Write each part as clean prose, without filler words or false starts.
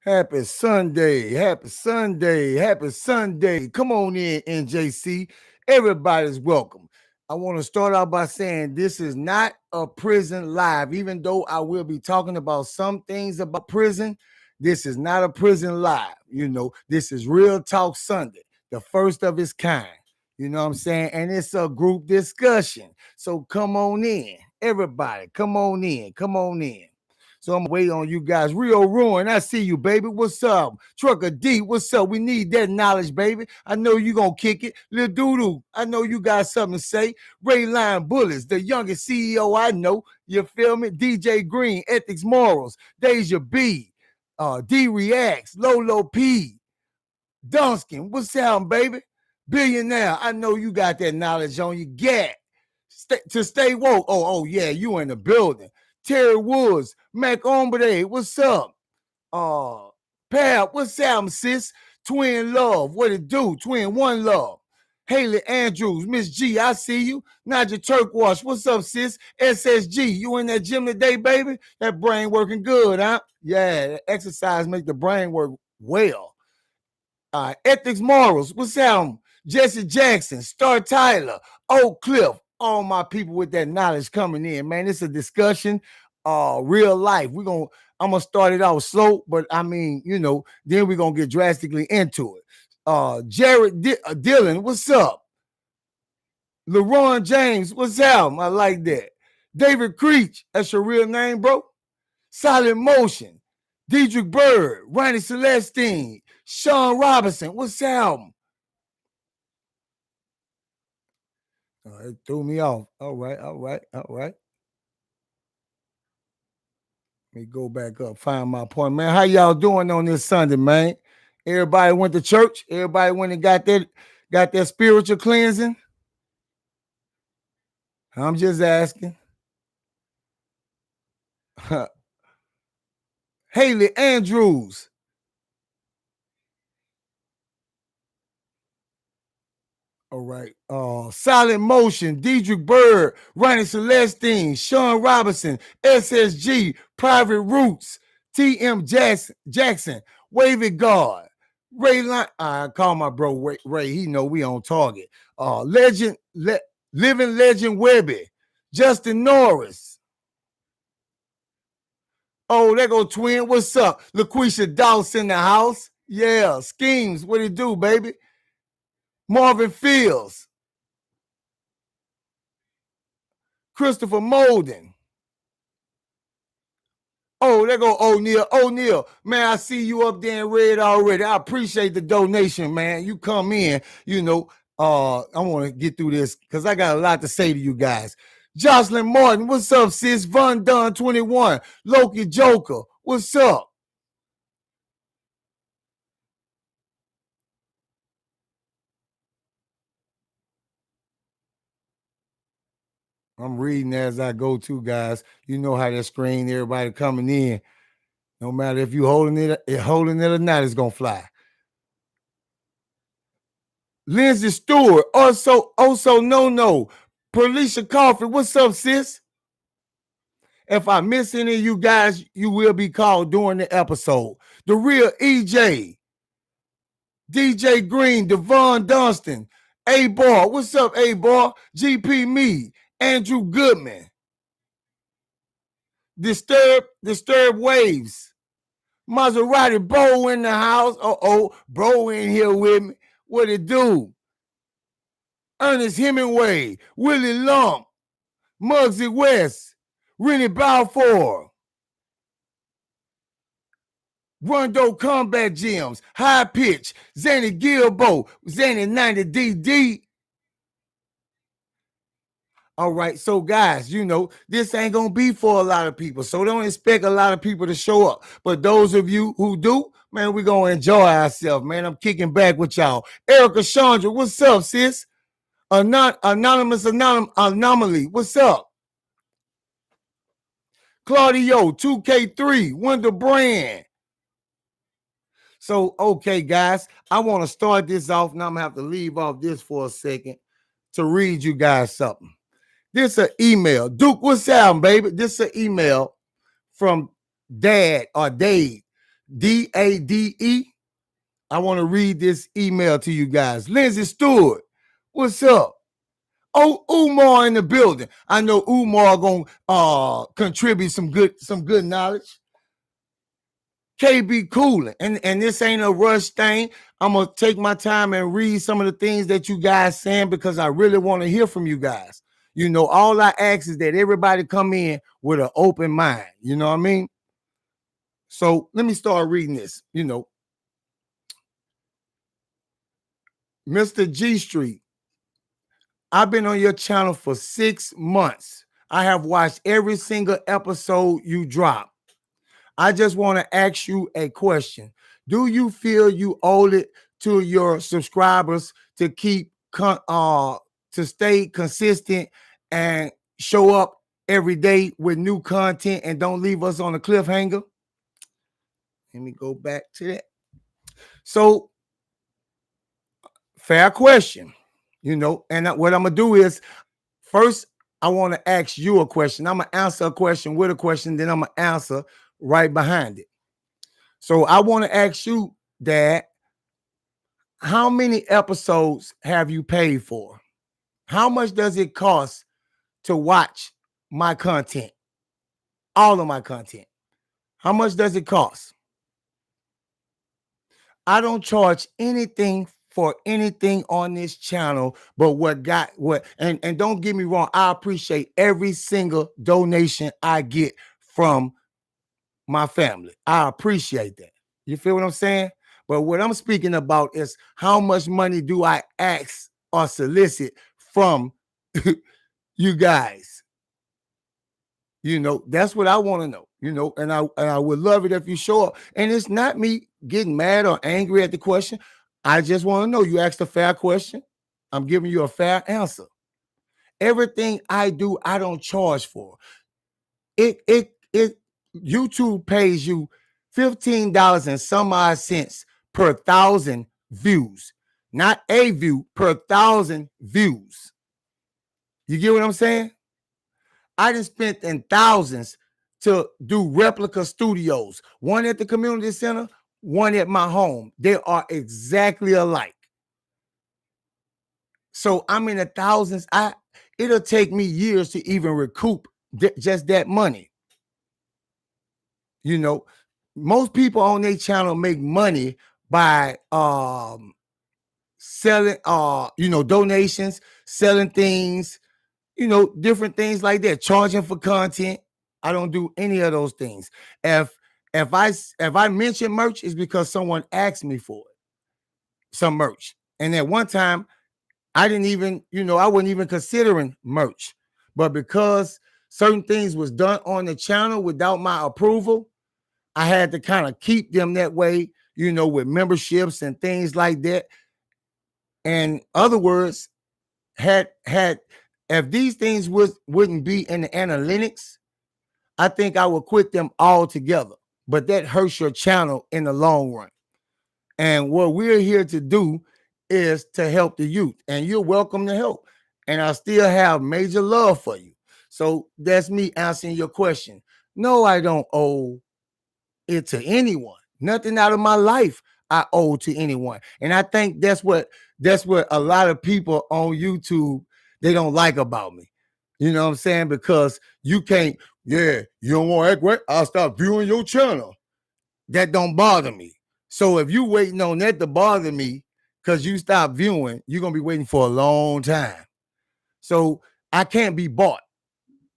Happy Sunday, happy Sunday, happy Sunday. Come on in, NJC. Everybody's welcome. I want to start out by saying this is not a prison live, even though I will be talking about some things about prison. This is not a prison live. This is Real Talk Sunday, the first of its kind. You know what I'm saying? And it's a group discussion. So come on in. Everybody, come on in. Come on in. So I'm waiting on you guys. Rio Ruin, I see you, baby. What's up? Trucker D, what's up? We need that knowledge, baby. I know you gonna kick it. Lil Doodoo, I know you got something to say. Ray Line Bullets, the youngest CEO I know. You feel me? DJ Green, Ethics Morals, Deja B, D Reacts, Lolo P, Dunskin, what's up, baby? Billionaire, I know you got that knowledge on you. Get to stay woke. Oh, yeah, you in the building. Terry Woods, Mac Ombre, what's up? Pab, what's up, sis? Twin Love, what it do? Twin One Love. Haley Andrews, Miss G, I see you. Naja Turkwash, what's up, sis? SSG, you in that gym today, baby? That brain working good, huh? Yeah, exercise make the brain work well. Ethics Morals, what's up? Jesse Jackson, Star Tyler, Oak Cliff, all my people with that knowledge coming in, man. It's a discussion, real life. I'm gonna start it out slow, but I mean, then we're gonna get drastically into it. Jared Dillon, what's up? LeRon James, what's up? I like that. David Creech, that's your real name, bro. Silent Motion, Diedrich Bird, Ronnie Celestine, Sean Robinson, what's up? It threw me off. All right. Let me go back up, find my point, man. How y'all doing on this Sunday, man? Everybody went to church. Everybody went and got their spiritual cleansing. I'm just asking. Haley Andrews. All right. Silent Motion, Diedrich Bird, Ronnie Celestine, Sean Robinson, SSG, Private Roots, TM Jackson, Wavy Guard, Ray Line. I call my bro Ray. He know we on target. Living Legend Webby, Justin Norris. Oh, there go Twin. What's up? LaQuisha Dawson in the house. Yeah, Schemes. What it do, baby? Marvin Fields, Christopher Molden. Oh, there go O'Neal. O'Neal, man, I see you up there in red already. I appreciate the donation, man. You come in, I want to get through this because I got a lot to say to you guys. Jocelyn Martin, what's up, sis? Von Dunn 21, Loki Joker, what's up? I'm reading as I go too, guys. You know how that screen, everybody coming in. No matter if you holding it or not, it's gonna fly. Lindsay Stewart, also no. Perlisha Coffee, what's up, sis? If I miss any of you guys, you will be called during the episode. The real EJ, DJ Green, Devon Dunstan, A-Bar, what's up, A-Bar? GP Me, Andrew Goodman, Disturb Waves, Maserati Bro in the house. Bro in here with me. What it do? Ernest Hemingway, Willie Lump, Muggsy West, Rennie Balfour, Rondo Combat Gyms, High Pitch, Zanny Gilbo, Zanny 90DD. All right, so guys, this ain't gonna be for a lot of people, so don't expect a lot of people to show up. But those of you who do, man, we're gonna enjoy ourselves, man. I'm kicking back with y'all. Erica Chandra, what's up, sis? Anonymous Anomaly, what's up? Claudio, 2K3, Wonder Brand. So, okay, guys, I want to start this off. Now I'm going to have to leave off this for a second to read you guys something. This is an email. Duke, what's up, baby? This is an email from Dad or Dave. DADE. I want to read this email to you guys. Lindsay Stewart, what's up? Oh, Umar in the building. I know Umar gonna contribute some good knowledge. KB Cooling, and this ain't a rush thing. I'm gonna take my time and read some of the things that you guys saying because I really want to hear from you guys. You know, all I ask is that everybody come in with an open mind. You know what I mean? So let me start reading this. You know, Mr. G Street, I've been on your channel for 6 months. I have watched every single episode you drop. I just want to ask you a question. Do you feel you owe it to your subscribers to stay consistent and show up every day with new content and don't leave us on a cliffhanger? Let me go back to that. So, fair question, you know, and what I'm gonna do is first I want to ask you a question. I'm gonna answer a question with a question, then I'm gonna answer right behind it. So I want to ask you, Dad, how many episodes have you paid for? How much does it cost to watch my content? All of my content. How much does it cost? I don't charge anything for anything on this channel, but and don't get me wrong, I appreciate every single donation I get from my family. I appreciate that. You feel what I'm saying? But what I'm speaking about is how much money do I ask or solicit from you guys? You know, that's what I want to know, you know, and I would love it if you show up. And it's not me getting mad or angry at the question. I just want to know. You asked a fair question. I'm giving you a fair answer. Everything I do, I don't charge for. It YouTube pays you $15 and some odd cents per 1,000 views, not a view, per 1,000 views. You get what I'm saying? I done spent in thousands to do replica studios, one at the community center, one at my home. They are exactly alike. So I'm in the thousands. It'll take me years to even recoup just that money. You know, most people on their channel make money by selling donations, selling things, you know, different things like that, charging for content. I don't do any of those things. If I mention merch, it's because someone asked me for it, some merch. And at one time, I didn't even, I wasn't even considering merch. But because certain things was done on the channel without my approval, I had to kind of keep them that way, with memberships and things like that. And other words, had if these things wouldn't be in the analytics, I think I would quit them all together. But that hurts your channel in the long run. And what we're here to do is to help the youth, and you're welcome to help. And I still have major love for you. So that's me answering your question. No, I don't owe it to anyone. Nothing out of my life I owe to anyone. And I think that's what a lot of people on YouTube, they don't like about me. You know what I'm saying? Because you can't, you don't want to act right, I'll stop viewing your channel. That don't bother me. So if you waiting on that to bother me because you stop viewing, you're going to be waiting for a long time. So I can't be bought.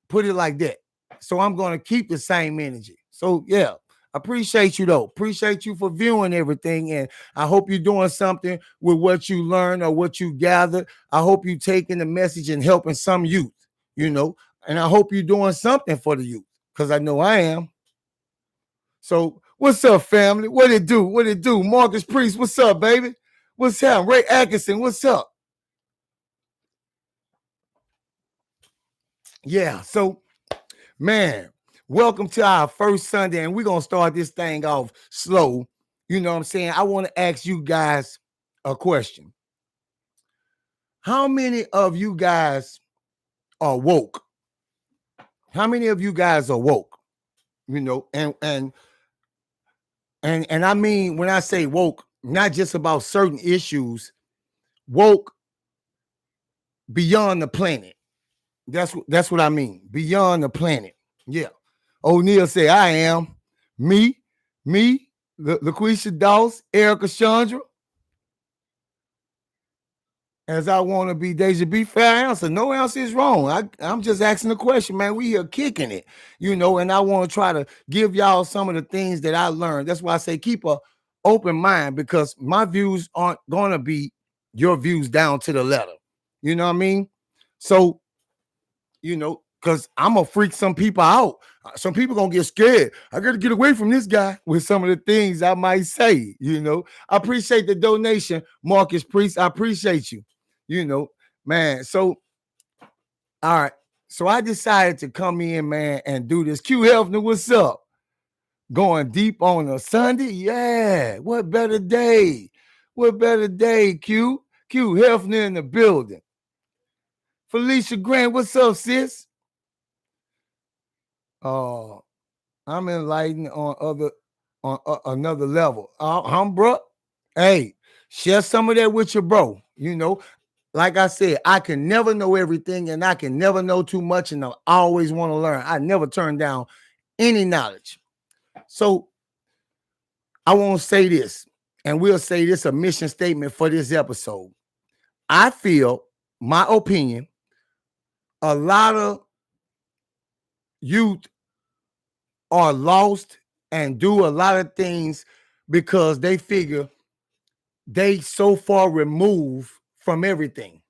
Put it like that. So I'm going to keep the same energy. So yeah, appreciate you though. Appreciate you for viewing everything. And I hope you're doing something with what you learned or what you gathered. I hope you taking the message and helping some youth, and I hope you're doing something for the youth because I know I am. So what's up, family? What it do? What it do? Marcus Priest, what's up, baby? What's up? Ray Atkinson, what's up? Yeah, so man, welcome to our first Sunday, and we're gonna start this thing off slow. You know what I'm saying? I want to ask you guys a question. How many of you guys are woke? How many of you guys are woke? And And I mean, when I say woke, not just about certain issues, woke beyond the planet. That's what I mean. Beyond the planet. Yeah. O'Neal say, I am. Me, LaQuisha Dawes, Erica Chandra, as I want to be Deja B. Fair answer. No answer is wrong. I'm just asking the question, man. We here kicking it, and I want to try to give y'all some of the things that I learned. That's why I say keep a open mind, because my views aren't going to be your views down to the letter. You know what I mean? So, because I'm going to freak some people out. Some people going to get scared. I got to get away from this guy with some of the things I might say, I appreciate the donation, Marcus Priest. I appreciate you, man. So, all right. So I decided to come in, man, and do this. Q Hefner, what's up? Going deep on a Sunday? Yeah. What better day? What better day, Q? Q Hefner in the building. Felicia Grant, what's up, sis? I'm enlightened on another level. Bro. Hey, share some of that with your bro. Like I said, I can never know everything, and I can never know too much, and I always want to learn. I never turn down any knowledge. So I want to say this, and we'll say this a mission statement for this episode. I feel, my opinion, a lot of youth are lost and do a lot of things because they figure they so far removed from everything.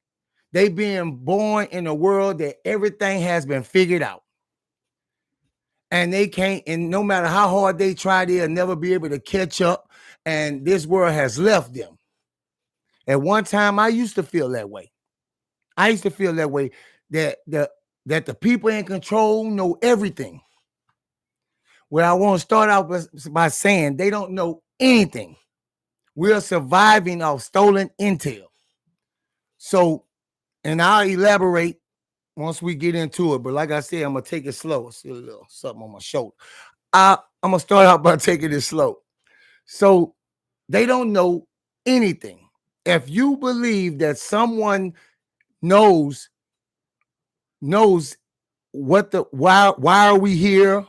They being born in a world that everything has been figured out. And they can't, and no matter how hard they try, they'll never be able to catch up. And this world has left them. At one time, I used to feel that way. That the people in control know everything. Well, I want to start out by saying they don't know anything. We're surviving off stolen intel. So, and I'll elaborate once we get into it. But like I said, I'm going to take it slow. I see a little something on my shoulder. I'm going to start out by taking it slow. So they don't know anything. If you believe that someone knows what why are we here,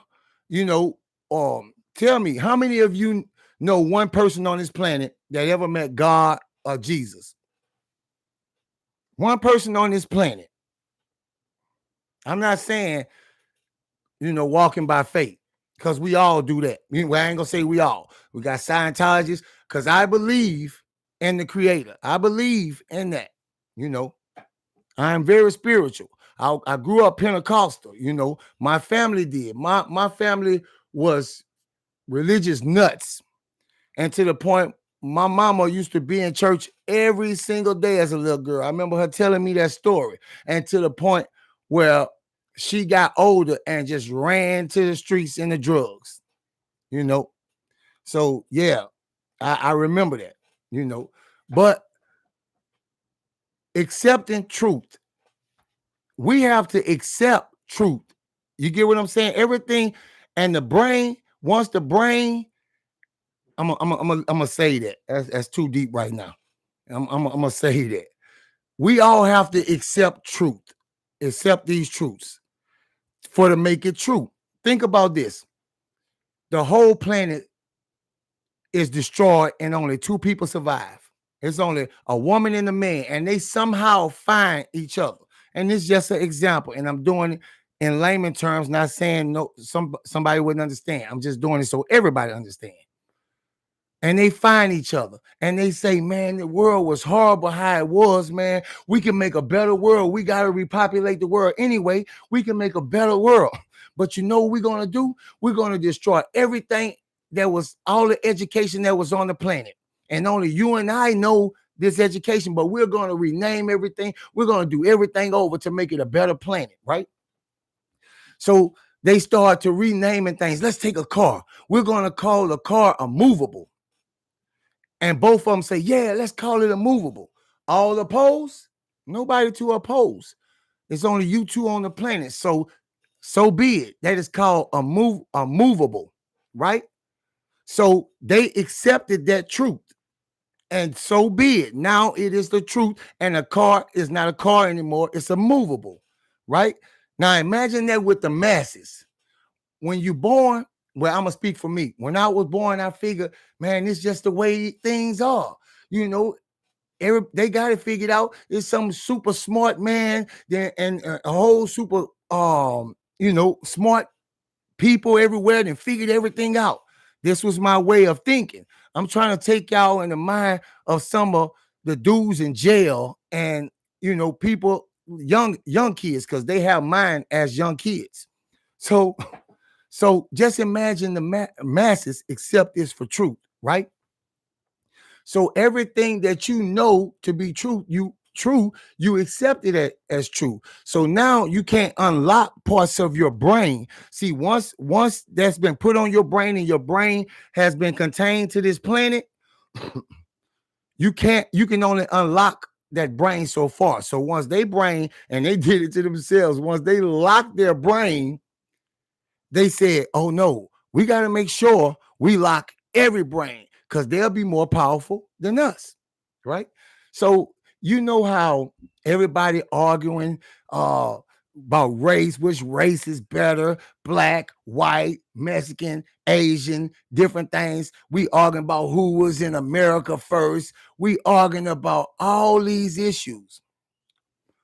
tell me, how many of you know one person on this planet that ever met God or Jesus? One person on this planet. I'm not saying, walking by faith, because we all do that. I ain't gonna say we all. We got Scientologists, because I believe in the Creator. I believe in that. I'm very spiritual. I grew up Pentecostal. My family did. My family was religious nuts, and to the point my mama used to be in church every single day as a little girl. I remember her telling me that story, and to the point where she got older and just ran to the streets in the drugs. So yeah, I remember that. But accepting truth, we have to accept truth. You get what I'm saying? Everything, and the brain, once the brain, I'm gonna say that. That's too deep right now. I'm gonna say that. We all have to accept truth, accept these truths to make it true. Think about this. The whole planet is destroyed and only two people survive. It's only a woman and a man, and they somehow find each other. And it's just an example, and I'm doing it in layman terms, not saying somebody wouldn't understand. I'm just doing it so everybody understands. And they find each other, and they say, man, the world was horrible how it was, man. We can make a better world. We got to repopulate the world anyway. We can make a better world. But you know what we're going to do? We're going to destroy everything that was, all the education that was on the planet. And only you and I know this education, but we're going to rename everything. We're going to do everything over to make it a better planet, right? So they start to renaming things. Let's take a car. We're going to call the car a movable. And both of them say, yeah, let's call it a movable. All oppose? Nobody to oppose. It's only you two on the planet. So be it. That is called a movable, right? So they accepted that truth. And so be it. Now it is the truth. And a car is not a car anymore. It's a movable, right? Now imagine that with the masses. When you born, well, I'm going to speak for me. When I was born, I figured, man, it's just the way things are. You know, they got it figured out. It's some super smart man and a whole super, smart people everywhere and figured everything out. This was my way of thinking. I'm trying to take y'all in the mind of some of the dudes in jail and people, young kids, because they have mind as young kids. So just imagine the masses accept this for truth, right? So everything that you know to be true, you accept it as true. So now you can't unlock parts of your brain. See, once that's been put on your brain and your brain has been contained to this planet, you can only unlock that brain so far. So once they brain, and they did it to themselves, once they locked their brain, they said, oh no, we got to make sure we lock every brain because they'll be more powerful than us, right? So you know how everybody arguing about race, which race is better, black, white, Mexican, Asian, different things. We arguing about who was in America first. We arguing about all these issues.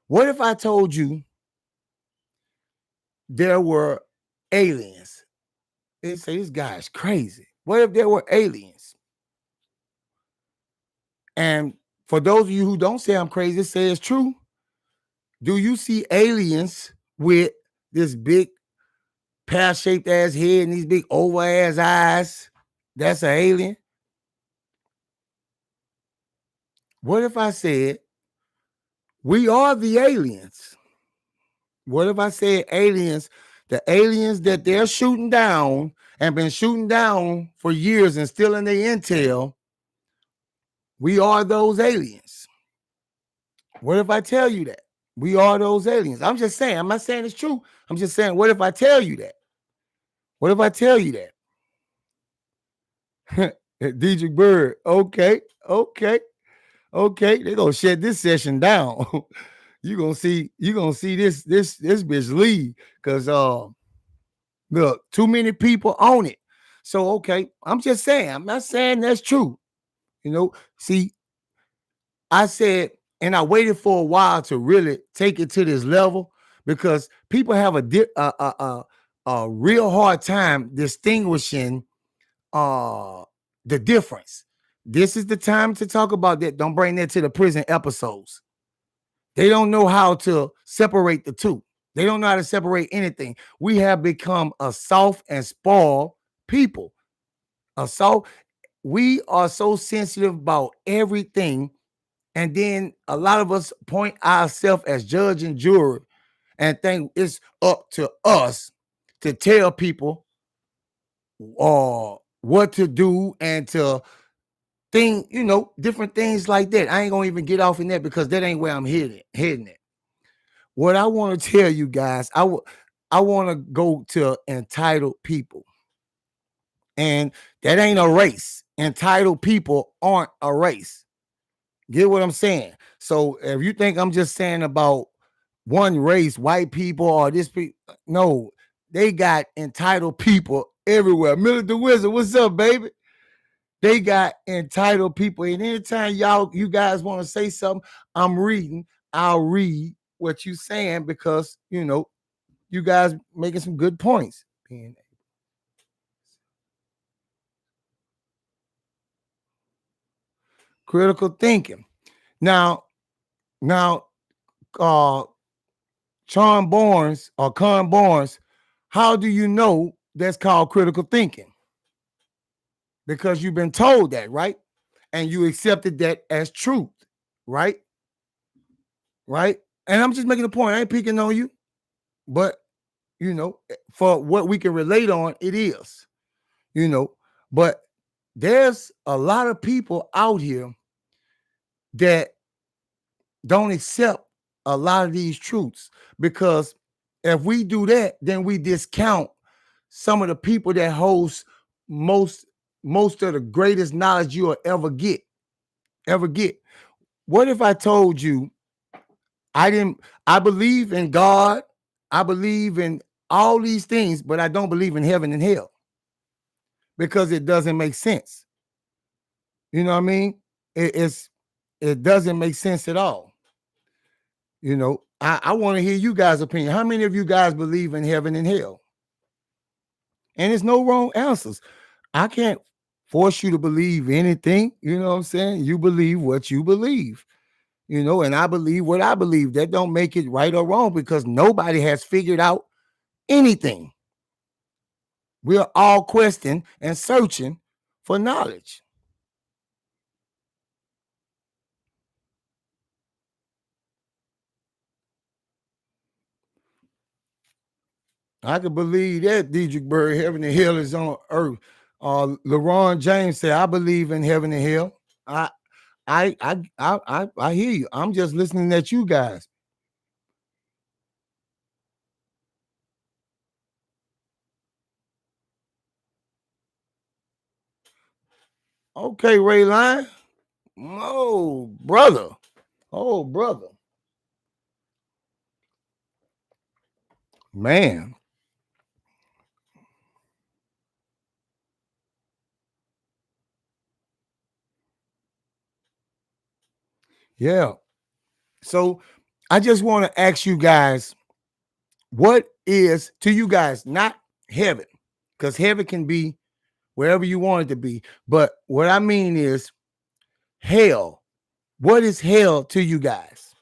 What if I told you there were aliens? They say this guy's crazy. What if there were aliens? And for those of you who don't say I'm crazy, say it's true. Do you see aliens with this big pear-shaped ass head and these big oval ass eyes? That's an alien. What if I said we are the aliens? What if I said aliens, the aliens that they're shooting down and been shooting down for years and stealing their intel? We are those aliens. What if I tell you that? We are those aliens. I'm just saying. I'm not saying it's true. I'm just saying, what if I tell you that? What if I tell you that? DJ Bird. Okay. They're gonna shut this session down. You're gonna see this bitch leave. Cause look, too many people own it. So okay, I'm just saying, I'm not saying that's true. See, I said, and I waited for a while to really take it to this level because people have a real hard time distinguishing the difference. This is the time to talk about that. Don't bring that to the prison episodes. They don't know how to separate the two. They don't know how to separate anything. We have become a soft and spoiled people. We are so sensitive about everything. And then a lot of us point ourselves as judge and jury and think it's up to us to tell people what to do and to think, different things like that. I ain't gonna even get off in that because that ain't where I'm heading it. What I want to tell you guys, I want to go to entitled people. And that ain't a race. Entitled people aren't a race. Get what I'm saying? So if you think I'm just saying about one race, white people or this people, no, they got entitled people everywhere. Miller the Wizard, what's up, baby? They got entitled people. And anytime you guys want to say something, I'll read what you saying because, you guys making some good points. Critical thinking. Now, Con Barnes, how do you know that's called critical thinking? Because you've been told that, right? And you accepted that as truth, right? Right? And I'm just making a point. I ain't picking on you, but for what we can relate on, it is, but there's a lot of people out here that don't accept a lot of these truths, because if we do that, then we discount some of the people that host most most of the greatest knowledge you'll ever get. Ever get. What if I told you I believe in God, I believe in all these things, but I don't believe in heaven and hell because it doesn't make sense. You know what I mean? It doesn't make sense at all. You know, I want to hear you guys' opinion. How many of you guys believe in heaven and hell? And there's no wrong answers. I can't force you to believe anything. You know what I'm saying? You believe what you believe. You know, and I believe what I believe. That don't make it right or wrong because nobody has figured out anything. We're all questioning and searching for knowledge. I can believe that, Diedrich Bird, heaven and hell is on earth. LeBron James said, I believe in heaven and hell. I hear you. I'm just listening at you guys. Okay, Ray Line. Oh, brother. Oh, brother. Man. Yeah. So I just want to ask you guys, what is to you guys, not heaven, because heaven can be wherever you want it to be. But what I mean is hell. What is hell to you guys?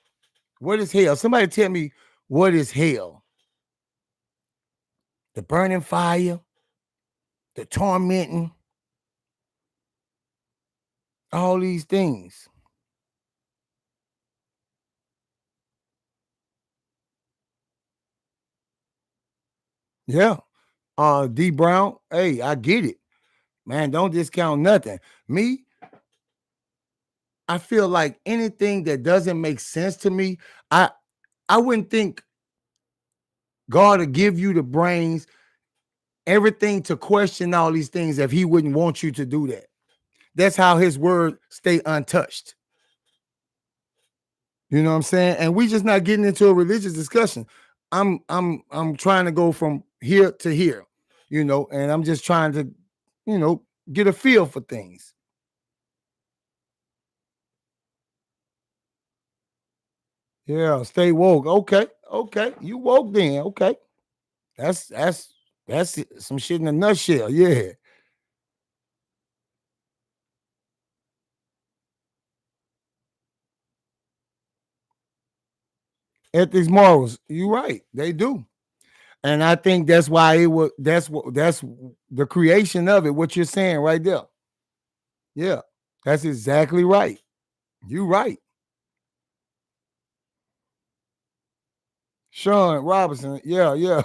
What is hell? Somebody tell me what is hell? The burning fire, the tormenting, all these things. Yeah. D Brown, hey, I get it. Man, don't discount nothing. Me, I feel like anything that doesn't make sense to me, I wouldn't think God to give you the brains, everything to question all these things if he wouldn't want you to do that. That's how his word stay untouched. You know what I'm saying? And we just not getting into a religious discussion. I'm trying to go from here to here, you know, and I'm just trying to, you know, get a feel for things. Yeah, stay woke. Okay, okay. You woke then. Okay. That's some shit in a nutshell. Yeah. Ethics, morals. You right. They do. And I think that's why it was that's the creation of it, what you're saying right there. Yeah, that's exactly right. You right. Sean Robinson. Yeah, yeah.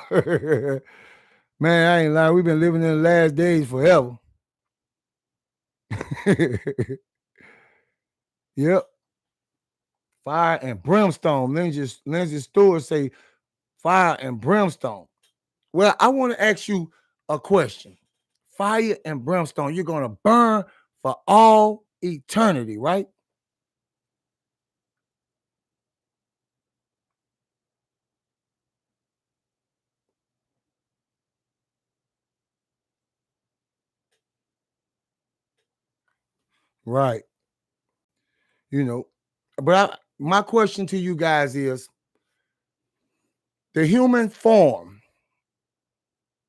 Man, I ain't lying. We've been living in the last days forever. Yep. Fire and brimstone. Lindsay Stewart say fire and brimstone. Well, I want to ask you a question. Fire and brimstone, you're gonna burn for all eternity, right? Right. You know, but my question to you guys is the human form,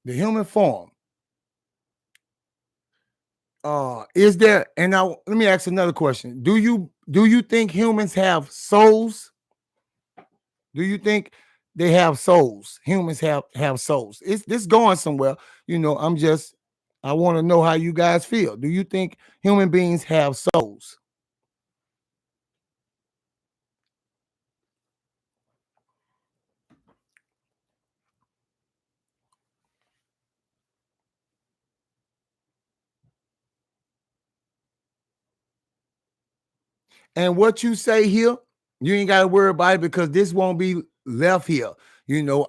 the human form. Is there, and now let me ask another question. Do you think humans have souls? Do you think they have souls? Humans have souls. It's this going somewhere. You know, I want to know how you guys feel. Do you think human beings have souls? And what you say here, you ain't got to worry about it because this won't be left here. You know,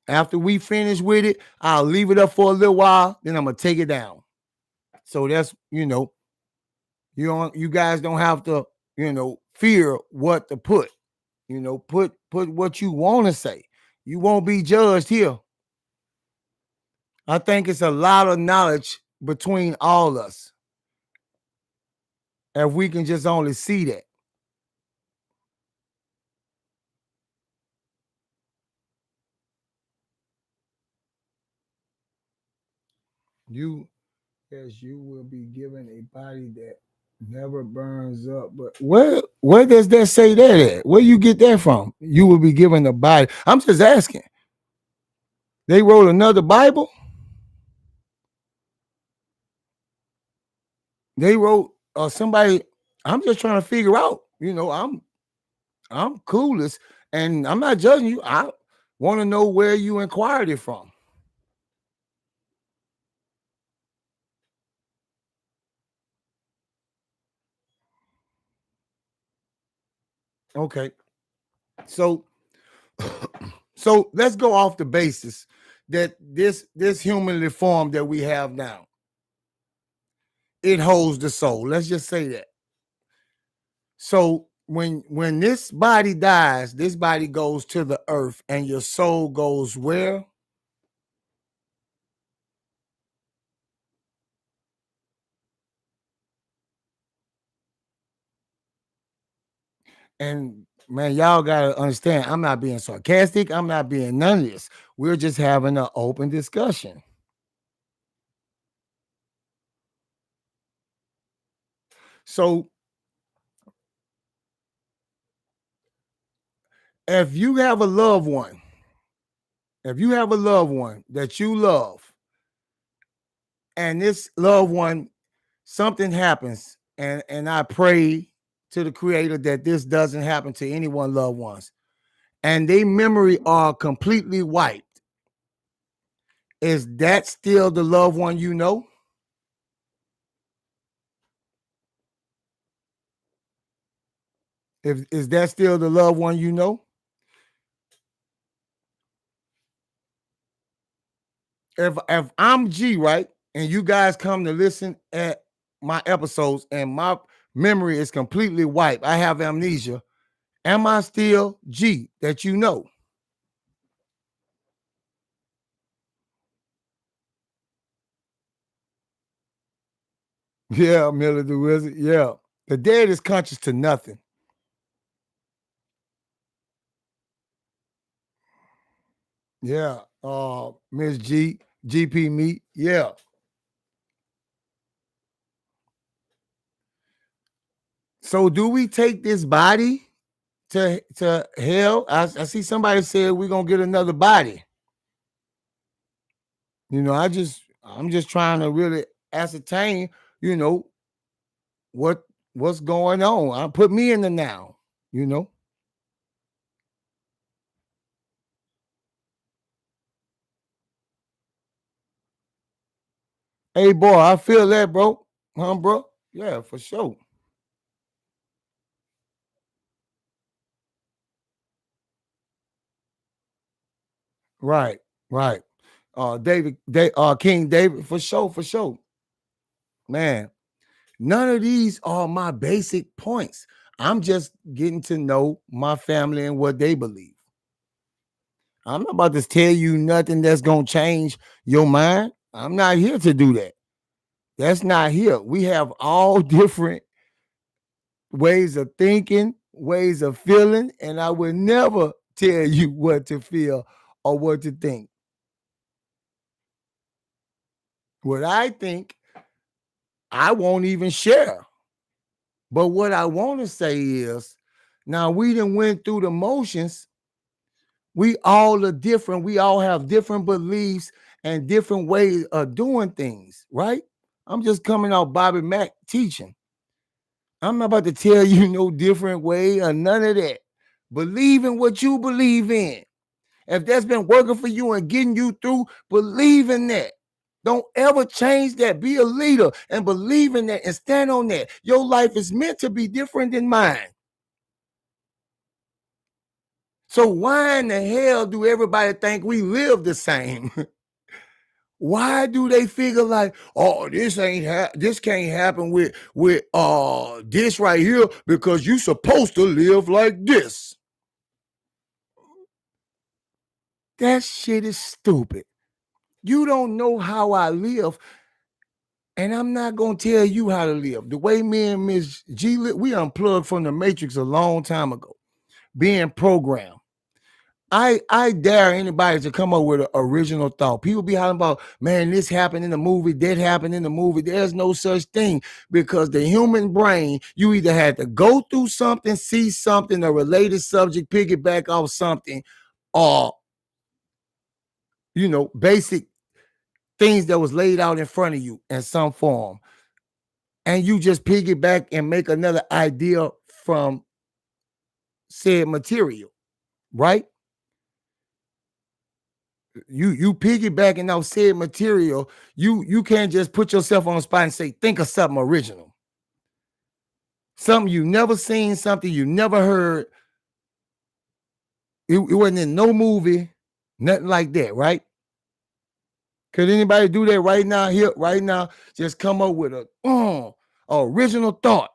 after we finish with it, I'll leave it up for a little while, then I'm gonna take it down. So that's, you guys don't have to, fear what to put. Put what you want to say. You won't be judged here. I think it's a lot of knowledge between all us. If we can just only see that. You will be given a body that never burns up. But where does that say that at? Where you get that from? You will be given a body. I'm just asking. They wrote another Bible. They wrote somebody. I'm just trying to figure out. I'm clueless, and I'm not judging you. I want to know where you inquired it from. Okay, so so let's go off the basis that this humanly form that we have now, it holds the soul. Let's just say that. So when this body dies, this body goes to the earth, and your soul goes where? And man, y'all gotta understand, I'm not being sarcastic. I'm not being none of this. We're just having an open discussion. So if you have a loved one, that you love, and this loved one, something happens, and I pray to the creator that this doesn't happen to anyone loved ones, and their memory are completely wiped, is that still the loved one you know? If is that still the loved one you know? If I'm G, right, and you guys come to listen at my episodes and my memory is completely wiped, I have amnesia, am I still G that you know? Yeah, Miller the Wizard. Yeah. The dead is conscious to nothing. Yeah. Miss G, GP Meat. Yeah. So do we take this body to hell? I see somebody said we're gonna get another body. I'm just trying to really ascertain, you know, what what's going on. I put me in the now, you know. Hey boy, I feel that, bro. Huh, bro? Yeah, for sure. Right, right. King David, for sure, for sure. Man, none of these are my basic points. I'm just getting to know my family and what they believe. I'm not about to tell you nothing that's gonna change your mind. I'm not here to do that. That's not here. We have all different ways of thinking, ways of feeling, and I would never tell you what to feel or what to think. What I think, I won't even share. But what I want to say is, now we done went through the motions. We all are different. We all have different beliefs and different ways of doing things, right? I'm just coming out Bobby Mack teaching. I'm not about to tell you no different way or none of that. Believe in what you believe in. If that's been working for you and getting you through, believe in that. Don't ever change that. Be a leader and believe in that and stand on that. Your life is meant to be different than mine. So why in the hell do everybody think we live the same? Why do they figure like, oh, this can't happen with this right here because you supposed to live like this? That shit is stupid. You don't know how I live, and I'm not gonna tell you how to live. The way me and Miss G live, we unplugged from the Matrix a long time ago, being programmed. I dare anybody to come up with an original thought. People be hollering about, man, this happened in the movie, that happened in the movie. There's no such thing, because the human brain, you either had to go through something, see something, a related subject, piggyback off something, or, basic things that was laid out in front of you in some form. And you just piggyback and make another idea from said material, right? You piggybacking off said material. You can't just put yourself on the spot and say, think of something original. Something you never seen, something you never heard. It wasn't in no movie, nothing like that, right? Could anybody do that right now? Here, right now, just come up with a original thought.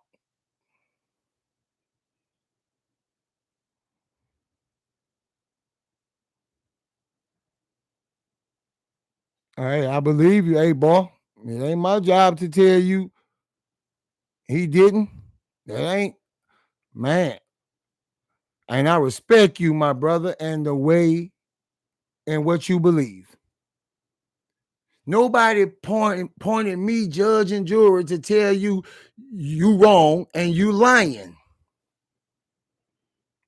All right, I believe you. Hey, boy, it ain't my job to tell you he didn't. That ain't, man. And I respect you, my brother, and the way and what you believe. Nobody pointed me, judge and jury, to tell you you wrong and you lying.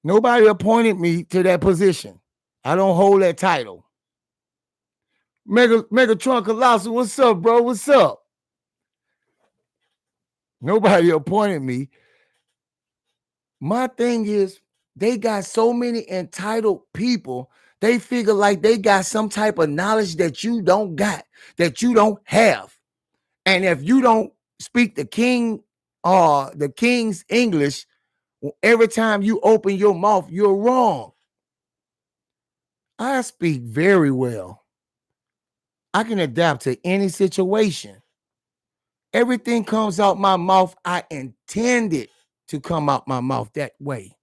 Nobody appointed me to that position. I don't hold that title. Megatron Colossal, what's up, bro? What's up? Nobody appointed me. My thing is, they got so many entitled people. They figure like they got some type of knowledge that you don't got, that you don't have. And if you don't speak the king's English, every time you open your mouth, you're wrong. I speak very well. I can adapt to any situation. Everything comes out my mouth. I intended to come out my mouth that way.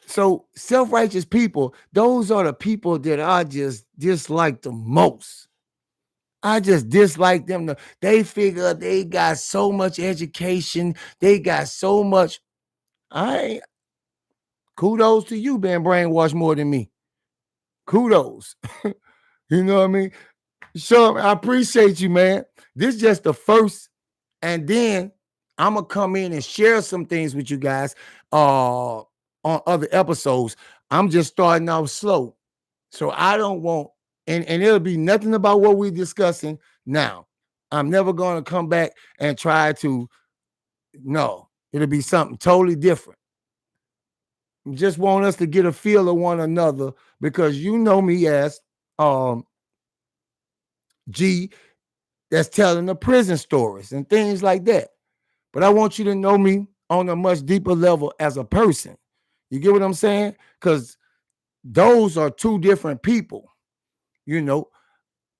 So self-righteous people, those are the people that I just dislike the most. I just dislike them. They figure they got so much education. They got so much. Kudos to you being brainwashed more than me. Kudos. You know what I mean? Sure, I appreciate you, man. This is just the first. And then I'm going to come in and share some things with you guys on other episodes. I'm just starting off slow. So I don't want, and it'll be nothing about what we're discussing now. I'm never going to come back and try to, no, it'll be something totally different. Just want us to get a feel of one another, because you know me as G, that's telling the prison stories and things like that. But I want you to know me on a much deeper level as a person. You get what I'm saying? Because those are two different people.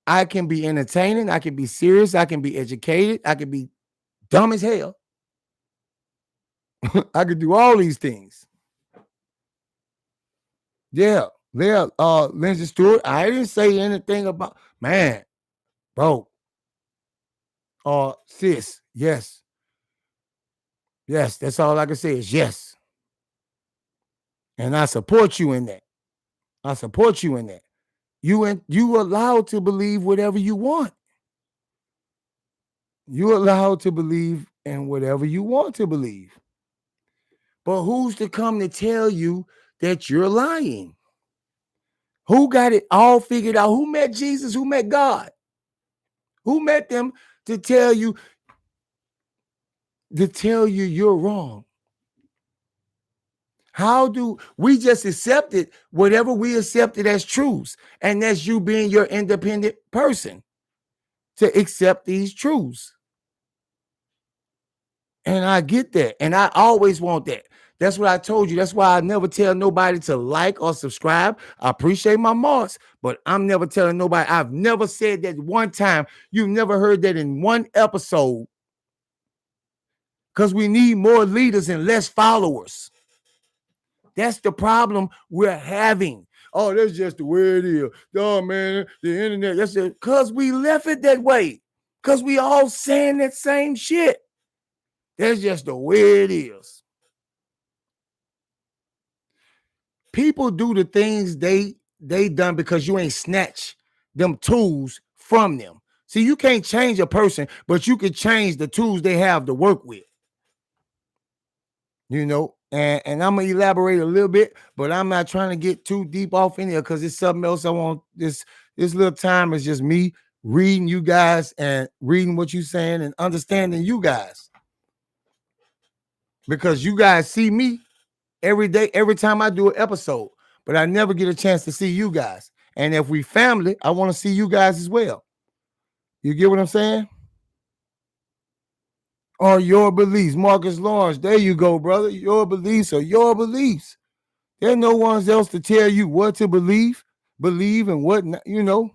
I can be entertaining, I can be serious, I can be educated, I can be dumb as hell. I could do all these things. Yeah, Lindsay Stewart, I didn't say anything about, man, bro. Sis, yes. Yes, that's all I can say is yes. And I support you in that. I support you in that. You allowed to believe whatever you want. You're allowed to believe in whatever you want to believe. But who's to come to tell you that you're lying? Who got it all figured out? Who met Jesus? Who met God? Who met them to tell you you're wrong? How do we just accept it, whatever we accepted as truths? And that's you being your independent person to accept these truths. And I get that. And I always want that. That's what I told you. That's why I never tell nobody to like or subscribe. I appreciate my marks, but I'm never telling nobody. I've never said that one time. You've never heard that in one episode, because we need more leaders and less followers. That's the problem we're having. Oh, that's just the way it is. Oh, man, the internet. That's it. Because we left it that way. Because we all saying that same shit. That's just the way it is. People do the things they done because you ain't snatch them tools from them. See, you can't change a person, but you can change the tools they have to work with. You know, and I'm gonna elaborate a little bit, but I'm not trying to get too deep off in here because it's something else I want. This little time is just me reading you guys and reading what you're saying and understanding you guys, because you guys see me every day, every time I do an episode, but I never get a chance to see you guys. And if we family, I want to see you guys as well. You get what I'm saying? Or your beliefs, Marcus Lawrence. There you go, brother. Your beliefs are your beliefs. There's no one else to tell you what to believe and what not, you know.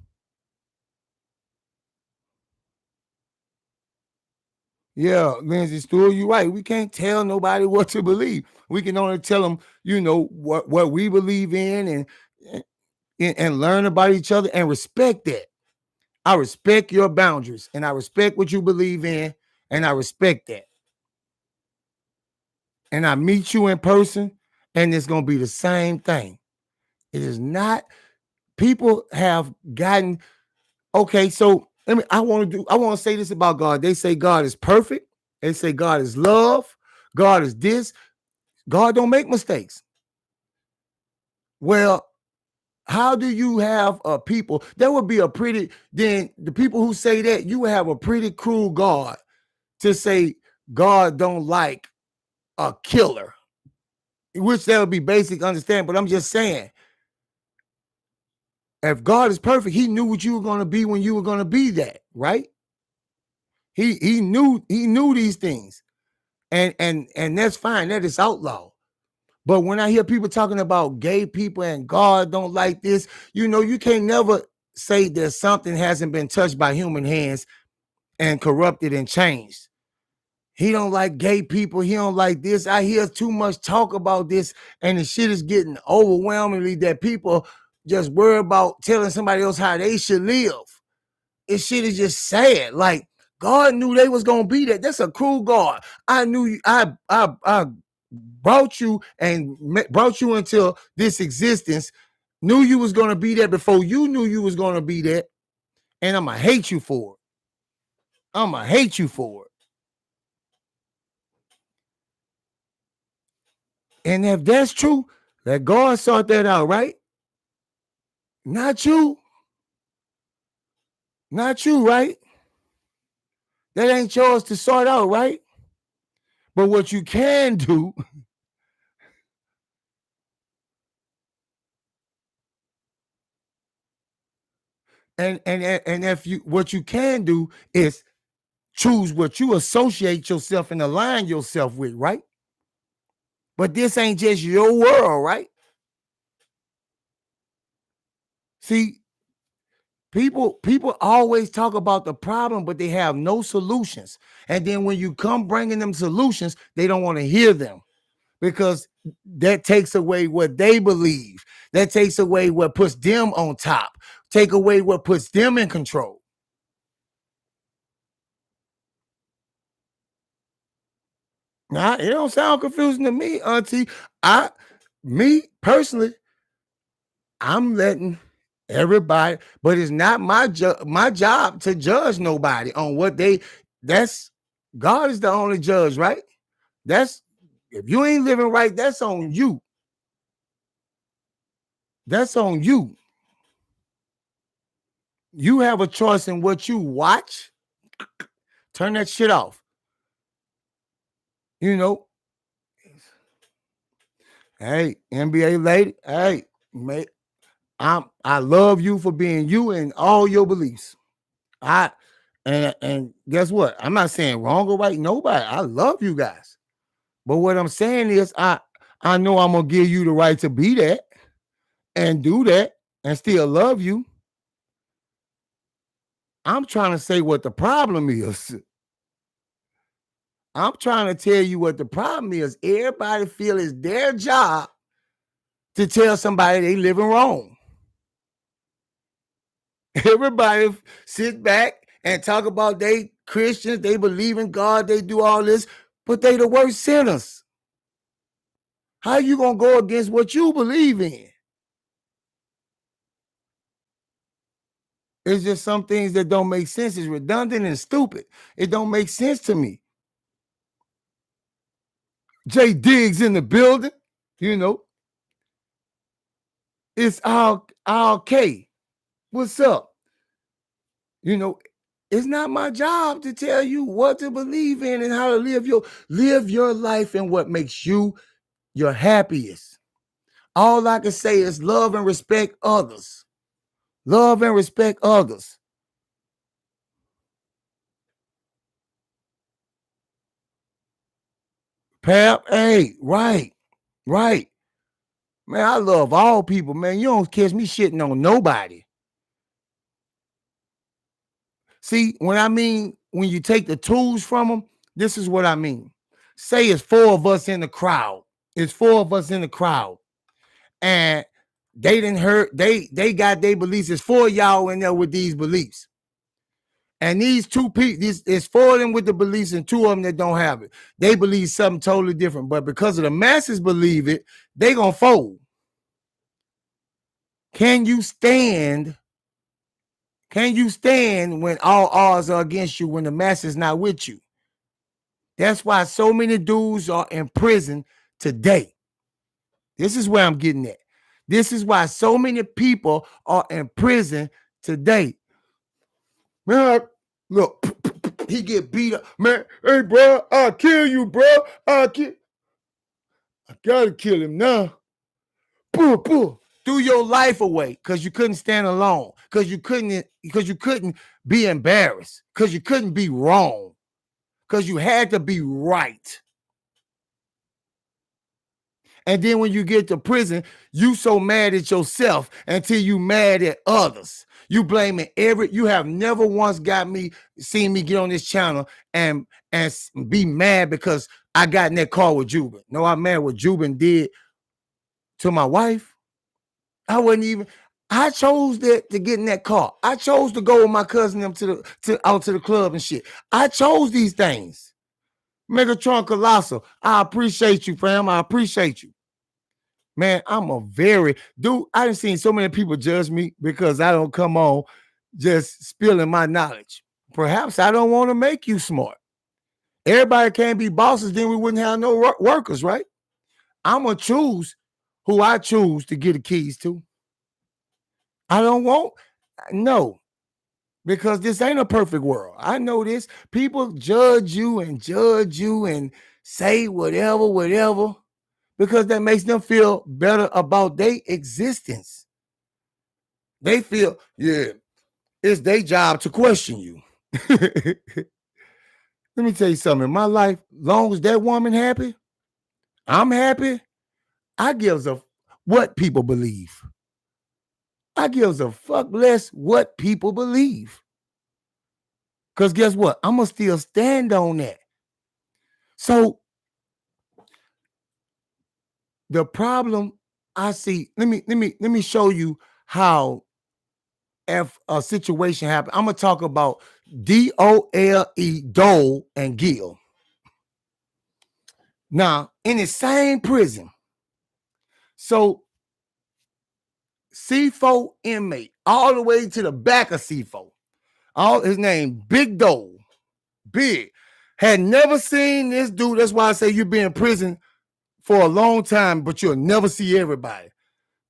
Yeah, Lindsay Stewart, you're right. We can't tell nobody what to believe. We can only tell them, you know, what we believe in and learn about each other and respect that. I respect your boundaries and I respect what you believe in and I respect that. And I meet you in person and it's going to be the same thing. It is not. People have gotten, okay, so I want to say this about God. They say God is perfect. They say God is love. God is this. God don't make mistakes. Well, how do you have people? That would be a pretty, then the people who say that, you would have a pretty cruel God to say God don't like a killer, which that would be basic understanding. But I'm just saying, if God is perfect, he knew what you were going to be when you were going to be that, right? He knew these things. And that's fine. That is outlawed. But when I hear people talking about gay people and God don't like this, you know, you can't never say that something hasn't been touched by human hands and corrupted and changed. He don't like gay people. He don't like this. I hear too much talk about this, and the shit is getting overwhelmingly that people just worry about telling somebody else how they should live. This shit is just sad. Like, God knew they was gonna be that. That's a cruel God. I knew you. I brought you and brought you into this existence. Knew you was gonna be that before you knew you was gonna be that, and I'ma hate you for it. I'ma hate you for it. And if that's true, let God sort that out, right? Not you. Not you, right? That ain't yours to sort out, right? But what you can do, and if you, what you can do is choose what you associate yourself and align yourself with, right? But this ain't just your world, right? See, people always talk about the problem, but they have no solutions. And then when you come bringing them solutions, they don't want to hear them, because that takes away what they believe. That takes away what puts them on top. Take away what puts them in control. Now, it don't sound confusing to me, Auntie. Me personally, I'm letting everybody, but it's not my job to judge nobody on what they. That's God is the only judge, right? That's, if you ain't living right, that's on you. That's on you. You have a choice in what you watch. Turn that shit off. You know, hey, NBA lady, hey, mate, I love you for being you and all your beliefs. And guess what? I'm not saying wrong or right, nobody. I love you guys. But what I'm saying is, I know I'm gonna give you the right to be that and do that and still love you. I'm trying to say what the problem is. I'm trying to tell you what the problem is. Everybody feel it's their job to tell somebody they living wrong. Everybody sit back and talk about they Christians, they believe in God, they do all this, but they the worst sinners. How you gonna go against what you believe in? It's just some things that don't make sense. It's redundant and stupid. It don't make sense to me. Jay Diggs in the building, you know. It's all K. What's up? You know, it's not my job to tell you what to believe in and how to live your life and what makes you your happiest. All I can say is love and respect others. Love and respect others. Pap, hey, right. Man, I love all people, man. You don't catch me shitting on nobody. See, when you take the tools from them, this is what I mean. Say it's four of us in the crowd. It's four of us in the crowd. And they didn't hurt, they got their beliefs. It's four of y'all in there with these beliefs. And these two people, it's four of them with the beliefs and two of them that don't have it. They believe something totally different. But because of the masses believe it, they gonna fold. Can you stand when all odds are against you, when the masses not with you? That's why so many dudes are in prison today. This is where I'm getting at. This is why so many people are in prison today. Man, look, he get beat up. Man, hey, bro, I'll kill you, bro. I gotta kill him now. Threw your life away because you couldn't stand alone, because you couldn't be embarrassed, because you couldn't be wrong, because you had to be right. And then when you get to prison, you so mad at yourself until you mad at others. You blaming you have never once seen me get on this channel and be mad because I got in that car with Jubin. No, I'm mad what Jubin did to my wife. I chose to get in that car. I chose to go with my cousin them out to the club and shit. I chose these things. Megatron Colossal, I appreciate you, fam. I appreciate you. Man, I done seen so many people judge me because I don't come on just spilling my knowledge. Perhaps I don't want to make you smart. Everybody can't be bosses, then we wouldn't have no workers, right? I'm going to choose who I choose to get the keys to. No, because this ain't a perfect world. I know this. People judge you and say whatever, because that makes them feel better about their existence. They feel, yeah, it's their job to question you. Let me tell you something. In my life, long as that woman happy, I'm happy. I gives a what people believe. I gives a fuck less what people believe. Because guess what? I'm going to still stand on that. So the problem I see, let me show you how if a situation happens. I'm going to talk about D-O-L-E, Dole, and Gill. Now, in the same prison. So C4 inmate, all the way to the back of C4. His name, Big Dole. Big. Had never seen this dude. That's why I say you be in prison for a long time, but you'll never see everybody.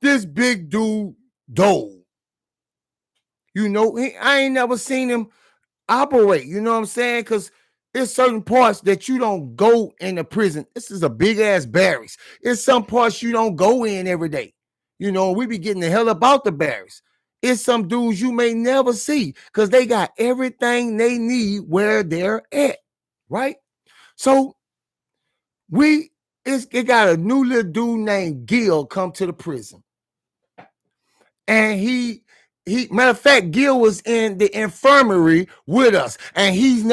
This big dude, Dole. You know, I ain't never seen him operate. You know what I'm saying? Because there's certain parts that you don't go in the prison. This is a big ass barracks. It's some parts you don't go in every day. You know, we be getting the hell about the barracks. It's some dudes you may never see because they got everything they need where they're at, right? So we it got a new little dude named Gil come to the prison. And he matter of fact, Gil was in the infirmary with us, and he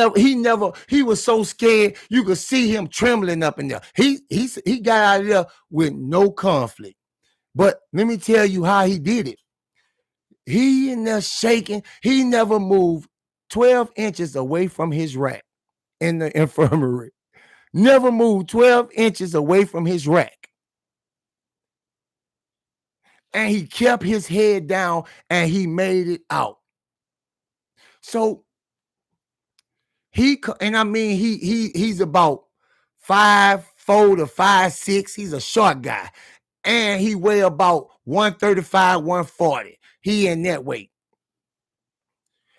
was so scared you could see him trembling up in there. He got out of there with no conflict. But let me tell you how he did it. He in there shaking. He never moved 12 inches away from his rack in the infirmary. Never moved 12 inches away from his rack. And he kept his head down and he made it out. So he's about 5'4" to 5'6". He's a short guy. And he weigh about 135, 140. He in that weight.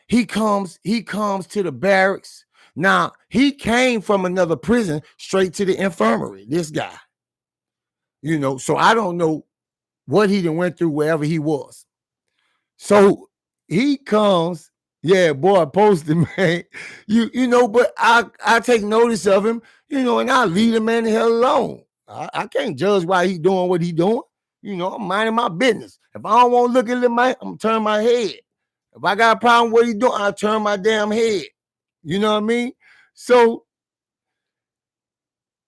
He comes to the barracks. Now, he came from another prison straight to the infirmary, this guy. So I don't know what he done went through wherever he was. So he comes, yeah, boy, posted, man. But I take notice of him, and I leave the man the hell alone. I can't judge why he doing what he doing. I'm minding my business. If I don't want to look at him, I'm gonna turn my head. If I got a problem with what he doing, I'll turn my damn head. You know what I mean? So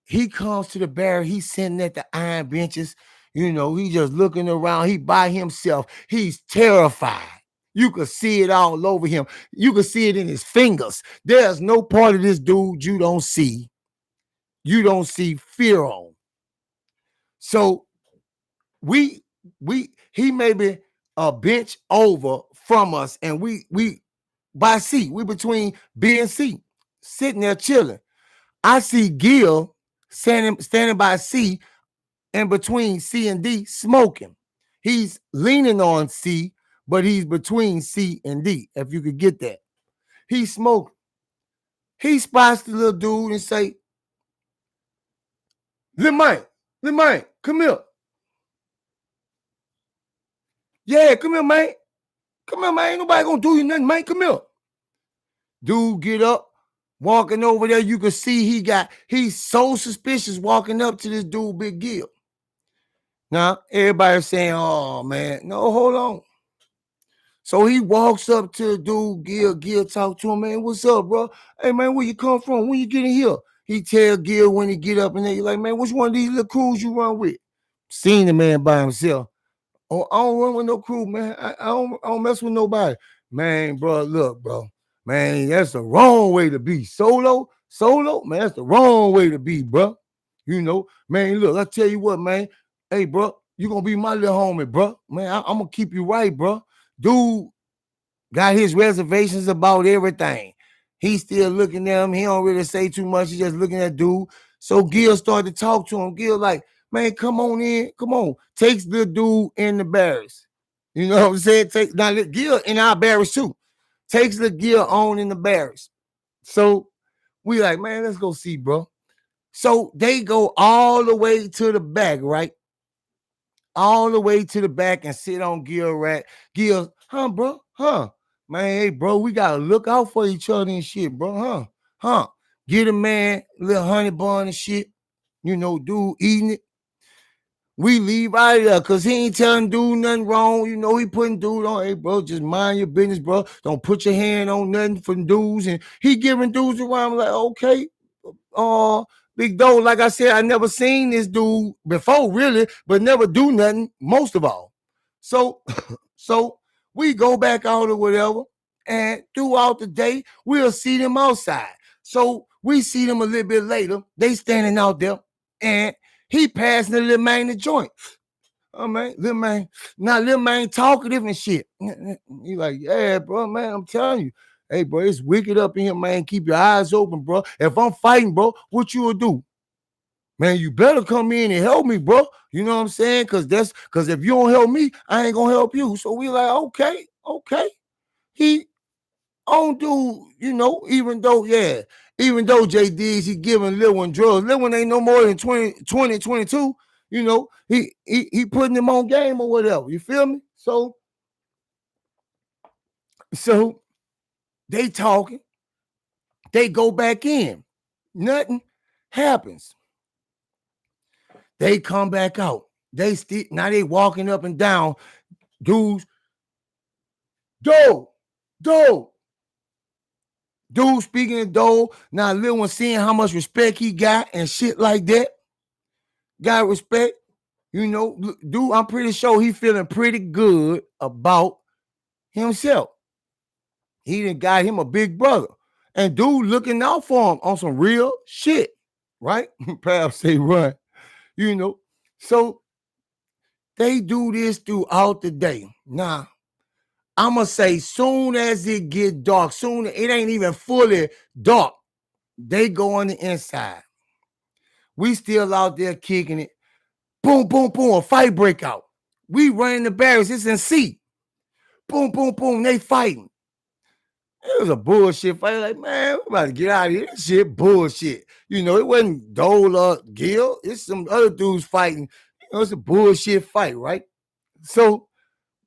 he comes to the barracks. He's sitting at the iron benches. He just looking around. He by himself. He's terrified. You could see it all over him. You could see it in his fingers. There's no part of this dude you don't see. You don't see fear on. So he may be a bench over from us, and we by C. We between B and C, sitting there chilling. I see Gil standing by C, and between C and D, smoking. He's leaning on C, but he's between C and D, if you could get that. He smoked. He spots the little dude and say, Lil man, come here. Yeah, come here, man. Come here, man. Ain't nobody gonna do you nothing, man. Come here. Dude get up, walking over there. You can see he's so suspicious walking up to this dude, Big Gil. Now, everybody's saying, oh, man, no, hold on. So he walks up to the dude, Gil talk to him, man, what's up, bro? Hey, man, where you come from? When you get in here? He tell Gil when he get up and he's like, man, which one of these little crews you run with? Seen the man by himself. Oh, I don't run with no crew, man. I don't mess with nobody. Man, bro, look, bro. Man, that's the wrong way to be. Solo, man, that's the wrong way to be, bro. Man, look, I tell you what, man. Hey, bro, you gonna be my little homie, bro. Man, I'm gonna keep you right, bro. Dude got his reservations about everything. He's still looking at him. He don't really say too much. He's just looking at dude. So Gil started to talk to him. Gil like, man, come on in. Come on. Takes the dude in the barracks. You know what I'm saying? Now Gil in our barracks too. Takes the Gil on in the barracks. So we like, man, let's go see, bro. So they go all the way to the back, right? All the way to the back and sit on Gil rack. Gil, bro? Man, hey, bro, we gotta look out for each other and shit, bro, Get a man, little honey bun and shit. Dude eating it. We leave out of there because he ain't telling dude nothing wrong. He putting dude on, hey, bro, just mind your business, bro. Don't put your hand on nothing for dudes. And he giving dudes around like, okay, Big Doe, like I said, I never seen this dude before, really, but never do nothing, most of all. So we go back out or whatever, and throughout the day, we'll see them outside. So we see them a little bit later. They standing out there, and he passing the little man the joint. Oh, man, little man. Now, little man talkative and shit. He like, yeah, bro, man, I'm telling you. Hey, bro, it's wicked up in here, man. Keep your eyes open, bro. If I'm fighting, bro, what you will do? Man, you better come in and help me, bro. You know what I'm saying? Because if you don't help me, I ain't gonna help you. So we like, okay. He on dude, even though Jay Diggs, he giving Lil One drugs. Lil One ain't no more than 20, 22. He putting him on game or whatever. You feel me? So they talking. They go back in. Nothing happens. They come back out. Now they walking up and down. Dudes, Dude speaking of Dole. Now Lil one seeing how much respect he got and shit like that. Got respect. Dude, I'm pretty sure he feeling pretty good about himself. He done got him a big brother. And dude looking out for him on some real shit. Right? Perhaps say run. So they do this throughout the day. Now, I'ma say soon as it get dark, soon it ain't even fully dark, they go on the inside. We still out there kicking it. Boom, boom, boom, a fight break out. We running the barracks, it's in C. Boom, boom, boom, they fighting. It was a bullshit fight. Like, man, we about to get out of here. This shit bullshit. It wasn't Dole or Gil. It's some other dudes fighting. It's a bullshit fight, right? So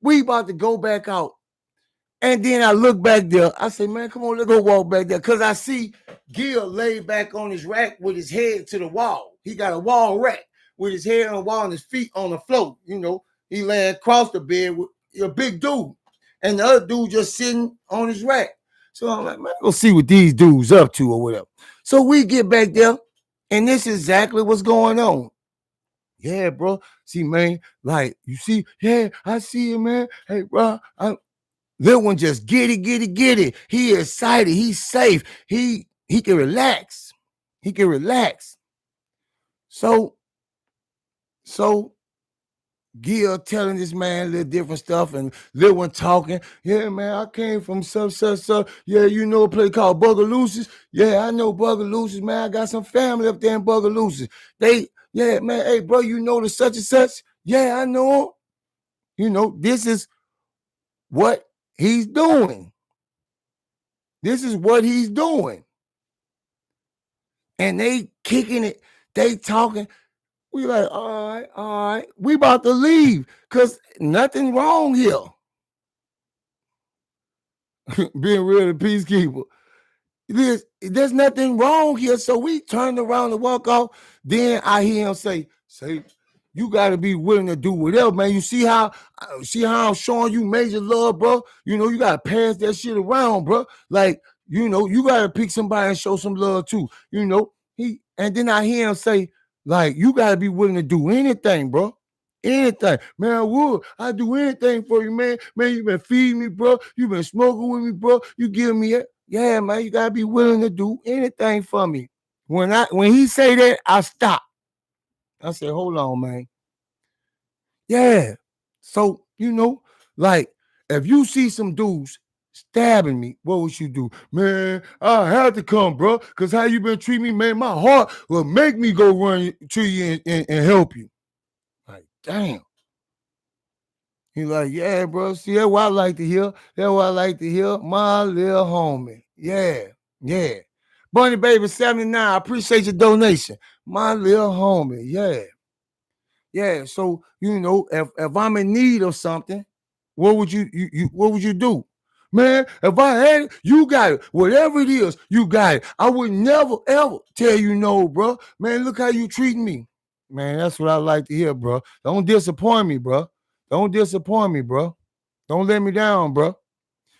we about to go back out. And then I look back there. I say, man, come on, let's go walk back there. Because I see Gil laid back on his rack with his head to the wall. He got a wall rack with his head on the wall and his feet on the floor. He laying across the bed with a big dude. And the other dude just sitting on his rack. So I'm like, man, go see what these dudes up to or whatever. So we get back there, and this is exactly what's going on. Yeah, bro. See, man, like, you see, yeah, I see you, man. Hey, bro, Lil one just get it. He excited. He's safe. He can relax. So Gil telling this man a little different stuff, and Lil one talking. Yeah, man, I came from such. Yeah, a place called Bugaloosis. Yeah, I know Bugaloosis, man. I got some family up there in Bugaloosis. Yeah, man, hey, bro, the such and such? Yeah, I know him. This is what he's doing. And they kicking it. They talking. We like, all right. We about to leave because nothing wrong here. Being real to peacekeeper. There's nothing wrong here. So we turned around and walk off. Then I hear him say, you got to be willing to do whatever, man. You see how I'm showing you major love, bro? You got to pass that shit around, bro. Like, you got to pick somebody and show some love too. And then I hear him say, like, you got to be willing to do anything, bro. Anything. Man, I do anything for you, man. Man, you been feeding me, bro. You been smoking with me, bro. You giving me it. Yeah, man, you got to be willing to do anything for me. When he say that, I stop. I said, hold on, man. Yeah. So, like, if you see some dudes stabbing me, what would you do? Man, I had to come, bro, because how you been treating me, man, my heart will make me go run to you and help you. Like, damn. He's like, yeah, bro. See, that's what I like to hear. My little homie. Yeah. Bunny Baby 79, I appreciate your donation. My little homie. Yeah. So, if I'm in need of something, what would you do? Man, if I had it, you got it. Whatever it is, you got it. I would never, ever tell you no, bro. Man, look how you treating me. Man, that's what I like to hear, bro. Don't disappoint me, bro. Don't let me down, bro.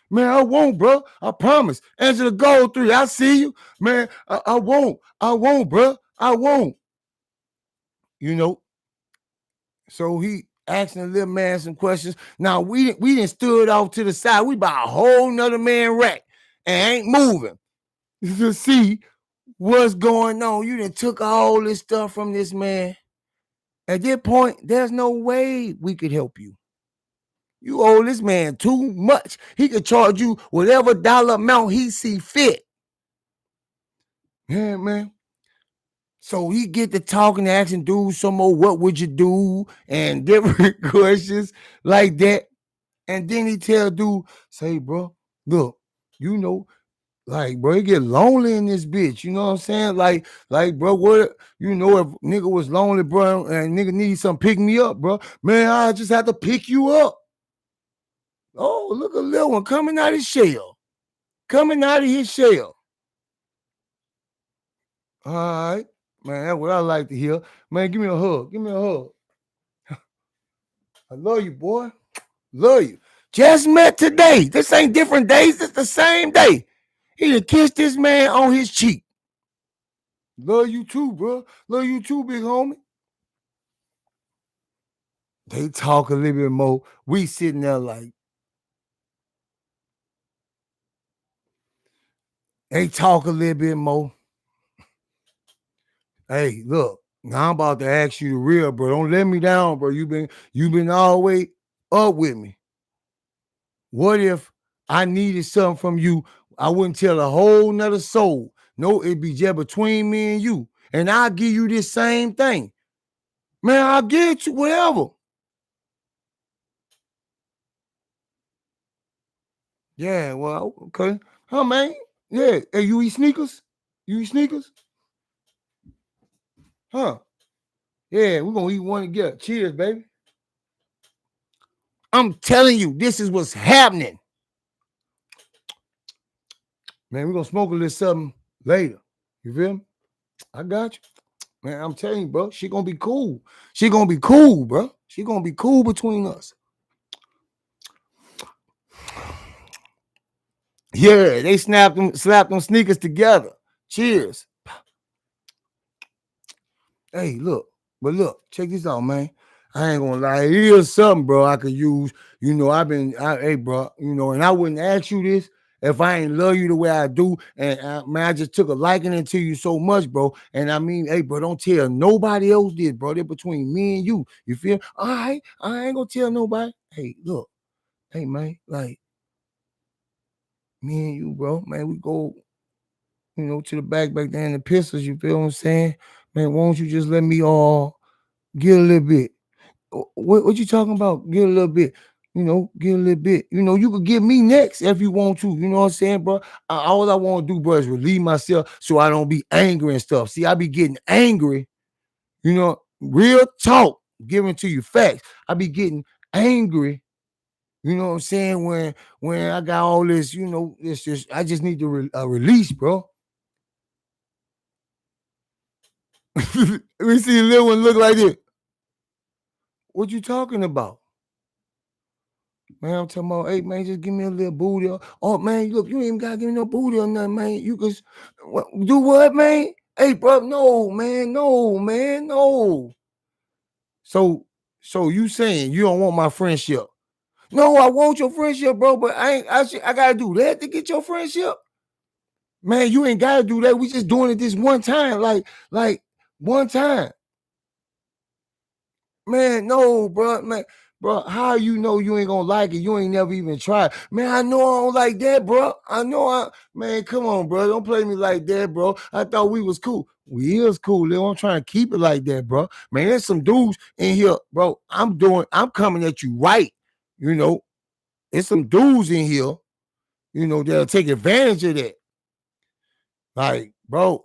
Man, I won't, bro. I promise. Angela Gold 3, I see you. Man, I won't. Bro. I won't. So he asking the little man some questions. Now, we didn't stood off to the side. We by a whole nother man rack and ain't moving to see what's going on. You done took all this stuff from this man. At that point, there's no way we could help you. You owe this man too much. He could charge you whatever dollar amount he see fit. Yeah, man. So he get to talking, asking dudes some more, what would you do? And different questions like that. And then he tell dude, say, bro, look, like, bro, it get lonely in this bitch. You know what I'm saying? Like, bro, what, if nigga was lonely, bro, and nigga need some pick me up, bro. Man, I just have to pick you up. Oh, look at Lil one coming out of his shell. All right. Man, that's what I like to hear. Man, give me a hug. Give me a hug. I love you, boy. Love you. Just met today. This ain't different days. It's the same day. He done kissed this man on his cheek. Love you too, bro. Love you too, big homie. They talk a little bit more. We sitting there like, they talk a little bit more. Hey, look, now I'm about to ask you the real, bro. Don't let me down, bro. You been all the way up with me. What if I needed something from you? I wouldn't tell a whole nother soul. No, it'd be just between me and you. And I'll give you this same thing. Man, I'll get you whatever. Yeah, well, okay. Huh, man? Yeah. Hey, you eat sneakers? You eat sneakers? Huh? Yeah, we're gonna eat one together. Cheers, baby. I'm telling you, this is what's happening. Man, we're gonna smoke a little something later. You feel me? I got you. Man, I'm telling you, bro, she gonna be cool. She gonna be cool, bro. She gonna be cool between us. Yeah, they slapped them sneakers together. Cheers. Hey, look, check this out, man. I ain't gonna lie. Here's something, bro, I could use. You know, hey, bro, you know, and I wouldn't ask you this if I ain't love you the way I do. And man, I just took a liking to you so much, bro. And I mean, hey, bro, don't tell nobody else this, bro. They're between me and you. You feel? All right, I ain't gonna tell nobody. Hey, look, hey, man, like me and you, bro, man, we go, you know, to the back there in the pistols. You feel what I'm saying? Man, won't you just let me get a little bit? What you talking about? Get a little bit. You know, get a little bit. You know, you could give me next if you want to. You know what I'm saying, bro? All I want to do, bro, is relieve myself so I don't be angry and stuff. See, I be getting angry. You know, real talk, giving to you facts. I be getting angry. You know what I'm saying? When I got all this, you know, it's just I just need to release, bro. Let me see a little one look like this. What you talking about? Man, I'm talking about, hey, man, just give me a little booty. Oh, man, look, you ain't even got to give me no booty or nothing, man. You can do what, man? Hey, bro, no, man, no. So you saying you don't want my friendship? No, I want your friendship, bro, but I got to do that to get your friendship? Man, you ain't got to do that. We just doing it this one time, like one time. Man, no, bro, man. Bro, how you know you ain't gonna like it? You ain't never even tried. Man, I know I don't like that, bro. Man, come on, bro. Don't play me like that, bro. I thought we was cool. We is cool, Lil. I'm trying to keep it like that, bro. Man, there's some dudes in here, bro. I'm coming at you right. You know, there's some dudes in here, you know, that'll take advantage of that. Like, bro,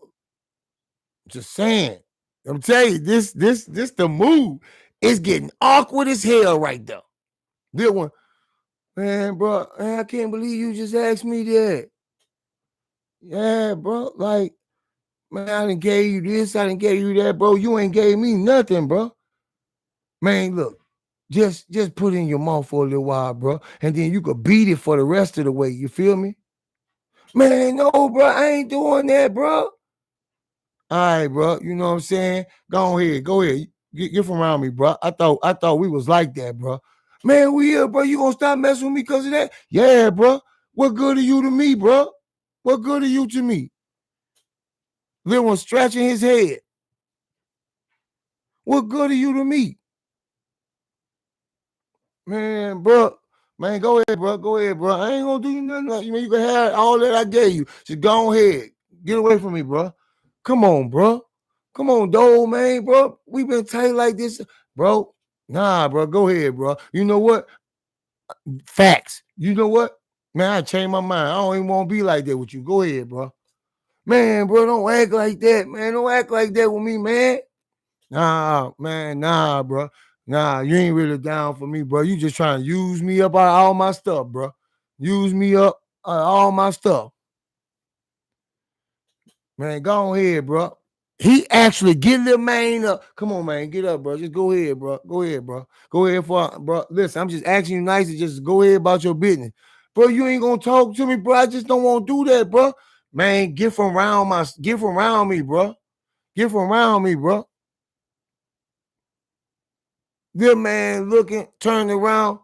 just saying. I'm telling you, this the move. It's getting awkward as hell right there. This one, man, bro, man, I can't believe you just asked me that. Yeah, bro, like, man, I done gave you this, I done gave you that, bro. You ain't gave me nothing, bro. Man, look, just put it in your mouth for a little while, bro, and then you could beat it for the rest of the way. You feel me? Man, no, bro, I ain't doing that, bro. All right, bro. You know what I'm saying? Go ahead. Get from around me, bro. I thought we was like that, bro. Man, we here, bro. You gonna stop messing with me because of that? Yeah, bro. What good are you to me, bro? What good are you to me? Lil one scratching his head. What good are you to me? Man, bro. Man, go ahead, bro. Go ahead, bro. I ain't gonna do you nothing like you. Man, you can have all that I gave you. Just go ahead. Get away from me, bro. Come on, bro. Come on, dog, man, bro. We been tight like this, bro. Nah, bro. Go ahead, bro. You know what? Facts. You know what? Man, I changed my mind. I don't even want to be like that with you. Go ahead, bro. Man, bro, don't act like that, man. Don't act like that with me, man. Nah, man, nah, bro. Nah, you ain't really down for me, bro. You just trying to use me up out of all my stuff, bro. Use me up all my stuff. Man, go ahead, bro. He actually get little man up. Come on, man, get up, bro. Just go ahead, bro. Go ahead, bro. Go ahead bro. Listen, I'm just asking you nicely. Just go ahead about your business, bro. You ain't gonna talk to me, bro. I just don't want to do that, bro. Man, get from around me, bro. Get from around me, bro. This man looking, turning around.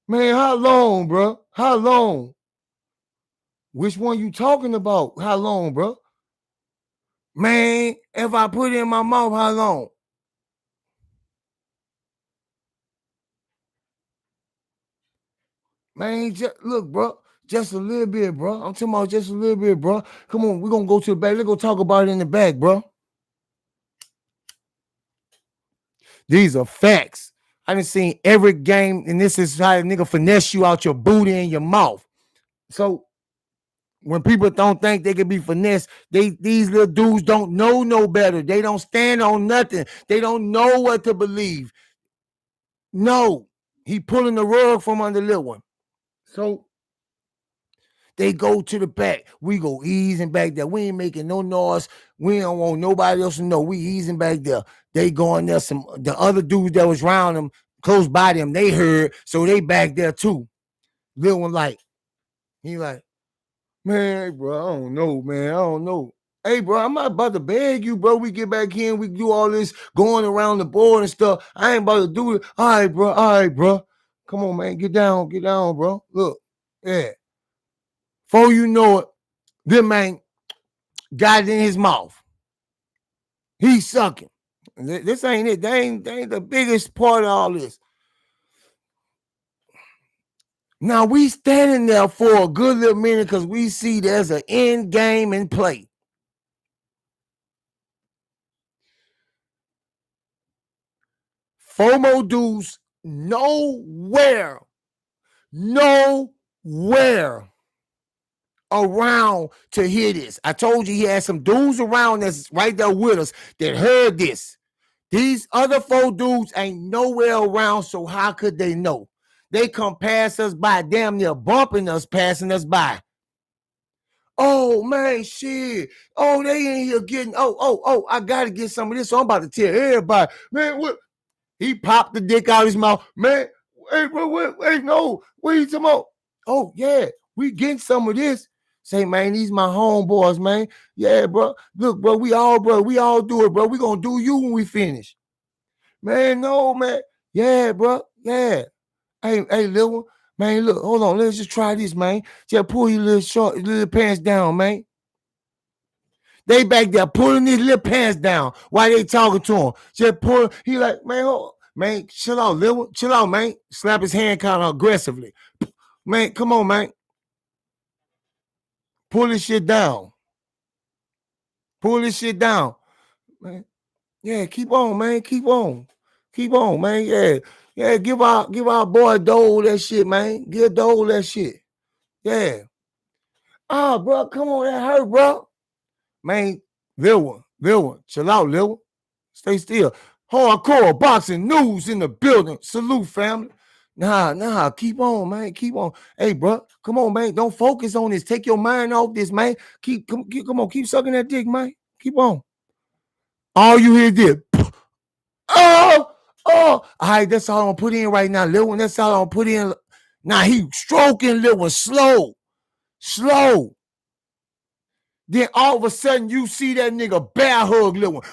Man, how long, bro? How long? Which one you talking about? How long, bro? Man, if I put it in my mouth, how long? Man, just look, bro. Just a little bit, bro. I'm talking about just a little bit, bro. Come on, we're gonna go to the back. Let's go talk about it in the back, bro. These are facts. I done seen every game, and this is how a nigga finesse you out your booty and your mouth. So when people don't think they can be finessed, these little dudes don't know no better. They don't stand on nothing. They don't know what to believe. No, he pulling the rug from under little one. So they go to the back. We go easing back there. We ain't making no noise. We don't want nobody else to know. We easing back there. They going there. Some the other dudes that was around them, close by them, they heard, so they back there too. Little one like, he like, man, bro, I don't know, man. I don't know. Hey, bro, I'm not about to beg you, bro. We get back here and we do all this going around the board and stuff. I ain't about to do it. All right, bro. All right, bro. Come on, man. Get down, bro. Look, yeah. Before you know it, this man got it in his mouth. He's sucking. This ain't it. They ain't the biggest part of all this. Now we standing there for a good little minute because we see there's an end game in play. FOMO dudes nowhere around to hear this. I told you he had some dudes around that's right there with us that heard this. These other 4 dudes ain't nowhere around, so how could they know? They come pass us by, damn near bumping us, passing us by. Oh, man, shit. Oh, they in here getting, I got to get some of this, so I'm about to tell everybody. Man, what? He popped the dick out of his mouth. Man, wait, no. What are you talking about? Oh, yeah, we getting some of this. Say, man, these my homeboys, man. Yeah, bro. Look, bro, we all do it, bro. We gonna do you when we finish. Man, no, man. Yeah, bro. Yeah. Hey, little one. Man, look, hold on. Let's just try this, man. Just pull your little pants down, man. They back there pulling his little pants down while they talking to him. Just pull. He like, man, chill out, little one. Chill out, man. Slap his hand kind of aggressively. Man, come on, man. Pull this shit down. Pull this shit down. Man. Yeah, keep on, man. Keep on. Keep on, man. Yeah. Yeah, give our boy Dole that shit, man. Give Dole that shit. Yeah. Oh, bro, come on, that hurt, bro. Man, Lil one. Chill out, Lil one. Stay still. Hardcore boxing news in the building. Salute, family. Nah, keep on, man. Keep on. Hey, bro, come on, man. Don't focus on this. Take your mind off this, man. Come on, keep sucking that dick, man. Keep on. All you hear is oh, all right, that's all I'm gonna put in right now, Lil one. That's all I'm gonna put in. Now he stroking Lil one slow. Then all of a sudden you see that nigga bear hug Lil one.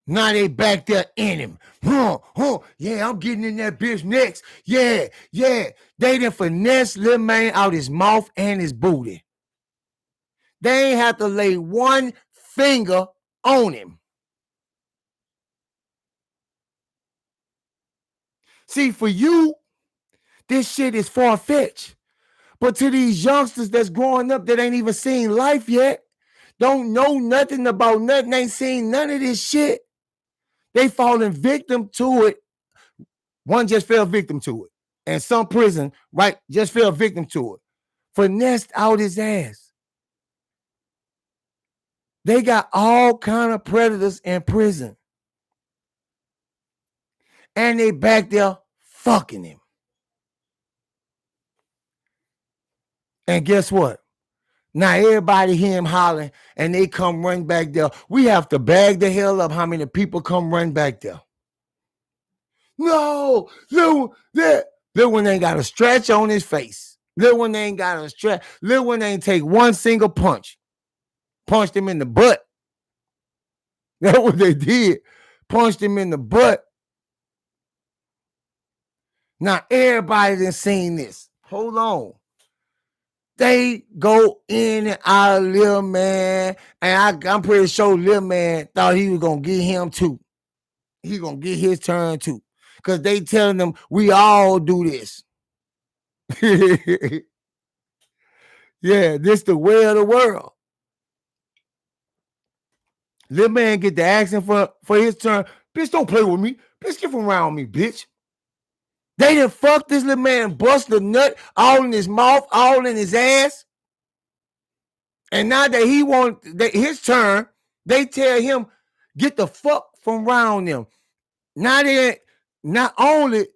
Now they back there in him. Yeah, I'm getting in that bitch next. Yeah. They done finesse Lil man out his mouth and his booty. They ain't have to lay one finger on him. See, for you, this shit is far-fetched. But to these youngsters that's growing up that ain't even seen life yet, don't know nothing about nothing, ain't seen none of this shit, they falling victim to it. One just fell victim to it. And some prison, right, just fell victim to it. Finessed out his ass. They got all kind of predators in prison. And they back there fucking him. And guess what? Now everybody hear him hollering and they come run back there. We have to bag the hell up how many people come run back there. No, Lil one ain't got a stretch on his face. Lil one ain't got a stretch. Lil one ain't take one single punch. Punched him in the butt. That's what they did. Punched him in the butt. Now everybody done seen this. Hold on. They go in and out of Lil Man, and I'm pretty sure Lil Man thought he was gonna get him too. He gonna get his turn too, cause they telling them we all do this. Yeah, this the way of the world. Lil Man get the action for his turn. Bitch, don't play with me. Bitch, get from around me, bitch. They done fuck this little man, bust the nut all in his mouth, all in his ass. And now that he want his turn, they tell him, get the fuck from around them. Now they not only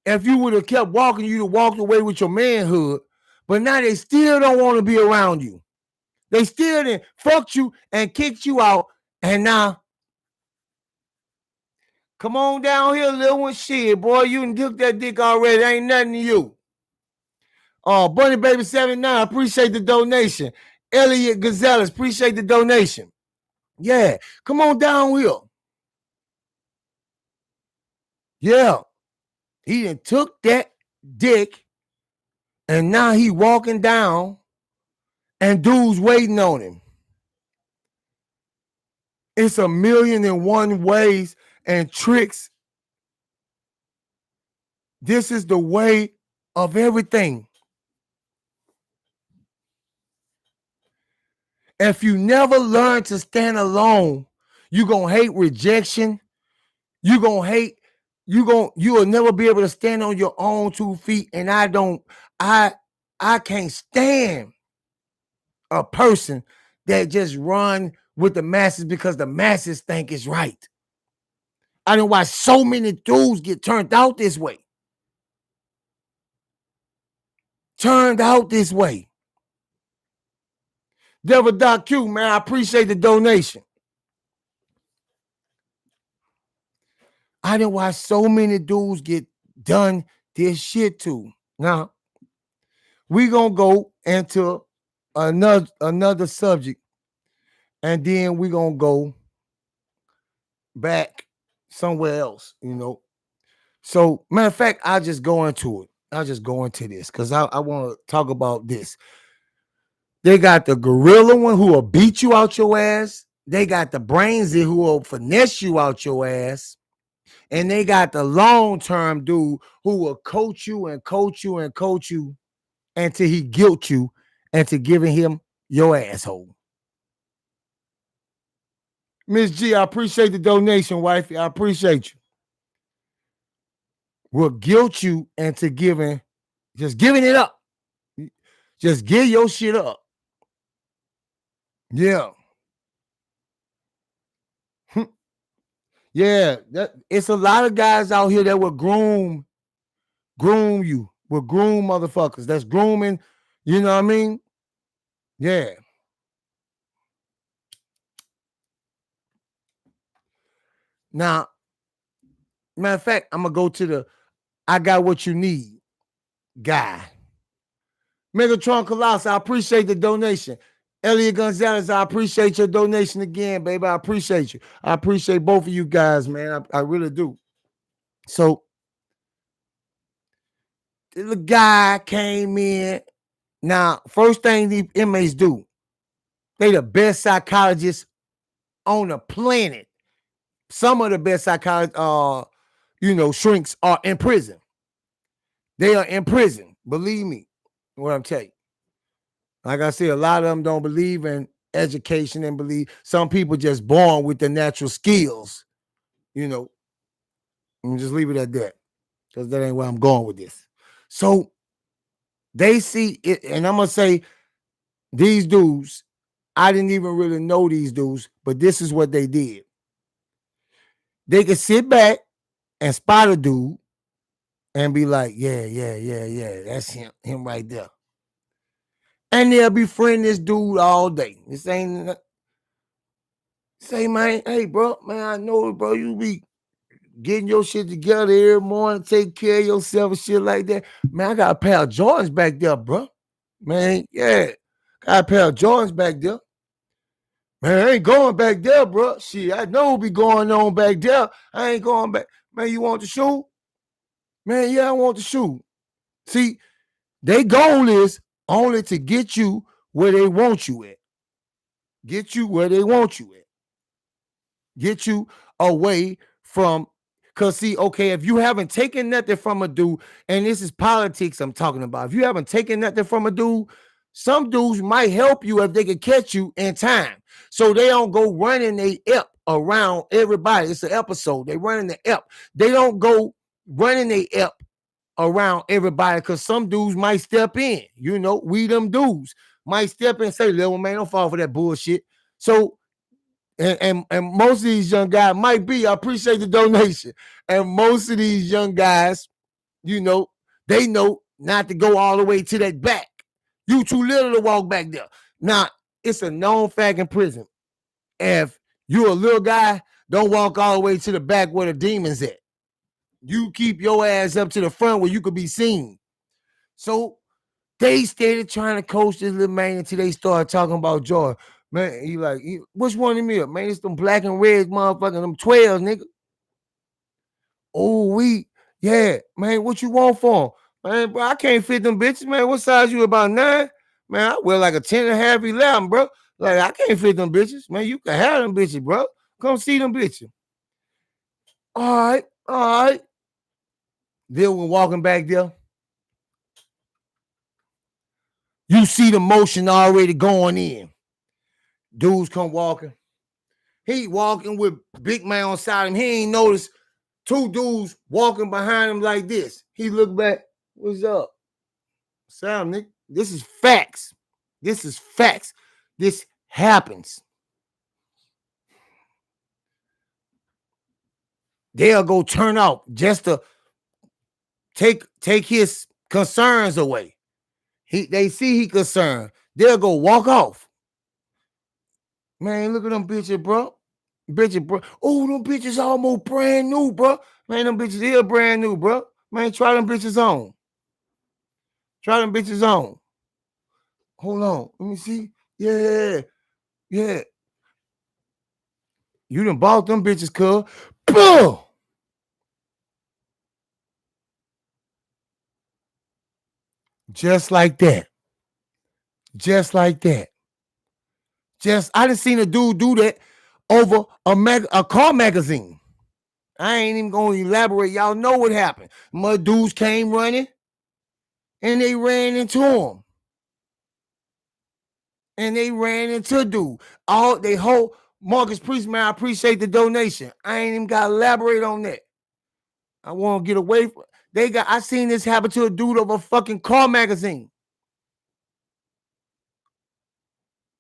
if you would have kept walking, you'd have walked away with your manhood, but now they still don't want to be around you. They still done fucked you and kicked you out. And now, come on down here, little one. Shit, boy, you done took that dick already. Ain't nothing to you. Bunny Baby 79, appreciate the donation. Elliot Gazelles, appreciate the donation. Yeah, come on down here. Yeah, he done took that dick, and now he walking down, and dudes waiting on him. It's 1,000,001 ways and tricks. This is the way of everything. If you never learn to stand alone, you're going to hate rejection. You're going to hate, you'll never be able to stand on your own 2 feet. And I can't stand a person that just run with the masses because the masses think it's right. I done watched so many dudes get turned out this way. Turned out this way. Devil.Q, man, I appreciate the donation. I done watched so many dudes get done this shit too. Now, we gonna go into another subject, and then we gonna go back somewhere else, So, matter of fact, I'll just go into it. I'll just go into this because I want to talk about this. They got the gorilla one who will beat you out your ass. They got the brainsy who will finesse you out your ass. And they got the long-term dude who will coach you and coach you and coach you until he guilt you into giving him your asshole. Miss G, I appreciate the donation, wifey. I appreciate you. Will guilt you into giving it up. Just give your shit up. Yeah. Yeah, it's a lot of guys out here that will groom you, will groom motherfuckers. That's grooming, you know what I mean? Yeah. Now, matter of fact, I'm gonna go to the I got what you need guy. Megatron Colossus, I appreciate the donation. Elliot Gonzalez, I appreciate your donation again, baby. I appreciate you. I appreciate both of you guys, man. I really do. So the guy came in. Now, first thing these inmates do, they the best psychologists on the planet. Some of the best psychologists, shrinks are in prison. They are in prison. Believe me, what I'm telling you. Like I said, a lot of them don't believe in education and believe some people just born with the natural skills, and just leave it at that because that ain't where I'm going with this. So they see it, and I'm going to say these dudes, I didn't even really know these dudes, but this is what they did. They could sit back and spot a dude and be like, yeah, that's him right there. And they'll befriend this dude all day. This ain't say, man, hey, bro, man, I know, bro, you be getting your shit together every morning, take care of yourself and shit like that. Man, I got a pair of Jordans back there, bro. Man, yeah. Got a pair of Jordans back there. Man, I ain't going back there, bro. Shit, I know what be going on back there. I ain't going back. Man, you want the shoe? Man, yeah, I want the shoe. See, their goal is only to get you where they want you at. Get you where they want you at. Get you away from, because see, okay, if you haven't taken nothing from a dude, and this is politics I'm talking about, if you haven't taken nothing from a dude, some dudes might help you if they can catch you in time. So they don't go running they ep around everybody. It's an episode. They running the ep. They don't go running they ep around everybody because some dudes might step in. You know, we them dudes might step in and say, little man, don't fall for that bullshit. So and most of these young guys might be, I appreciate the donation. And most of these young guys, you know, they know not to go all the way to that back. You too little to walk back there. Now, it's a known fact in prison. If you're a little guy, don't walk all the way to the back where the demons at. You keep your ass up to the front where you could be seen. So they started trying to coach this little man until they started talking about joy. Man, he like, which one of me up? Man, it's them black and red motherfuckers, them 12, nigga. Oh, yeah, man, what you want for them? Man, bro, I can't fit them bitches, man. What size you, about 9? Man, I wear like a 10 and a half, 11, bro. Like, I can't fit them bitches. Man, you can have them bitches, bro. Come see them bitches. All right. Then we're walking back there. You see the motion already going in. Dudes come walking. He walking with big man on side of him. He ain't noticed 2 dudes walking behind him like this. He looked back. What's up? Sam, nigga. This is facts. This is facts. This happens. They'll go turn out just to take his concerns away. They see he concerned. They'll go walk off. Man, look at them bitches, bro. Oh, them bitches almost brand new, bro. Man, them bitches is brand new, bro. Man, try them bitches on. Hold on. Let me see. Yeah. You done bought them bitches, cuz. Boom! Just like that. I done seen a dude do that over a car magazine. I ain't even gonna elaborate. Y'all know what happened. My dudes came running and they ran into him. And they ran into dude. Marcus Priest, man, I appreciate the donation. I ain't even gotta elaborate on that. I want to get away from I seen this happen to a dude over a fucking car magazine.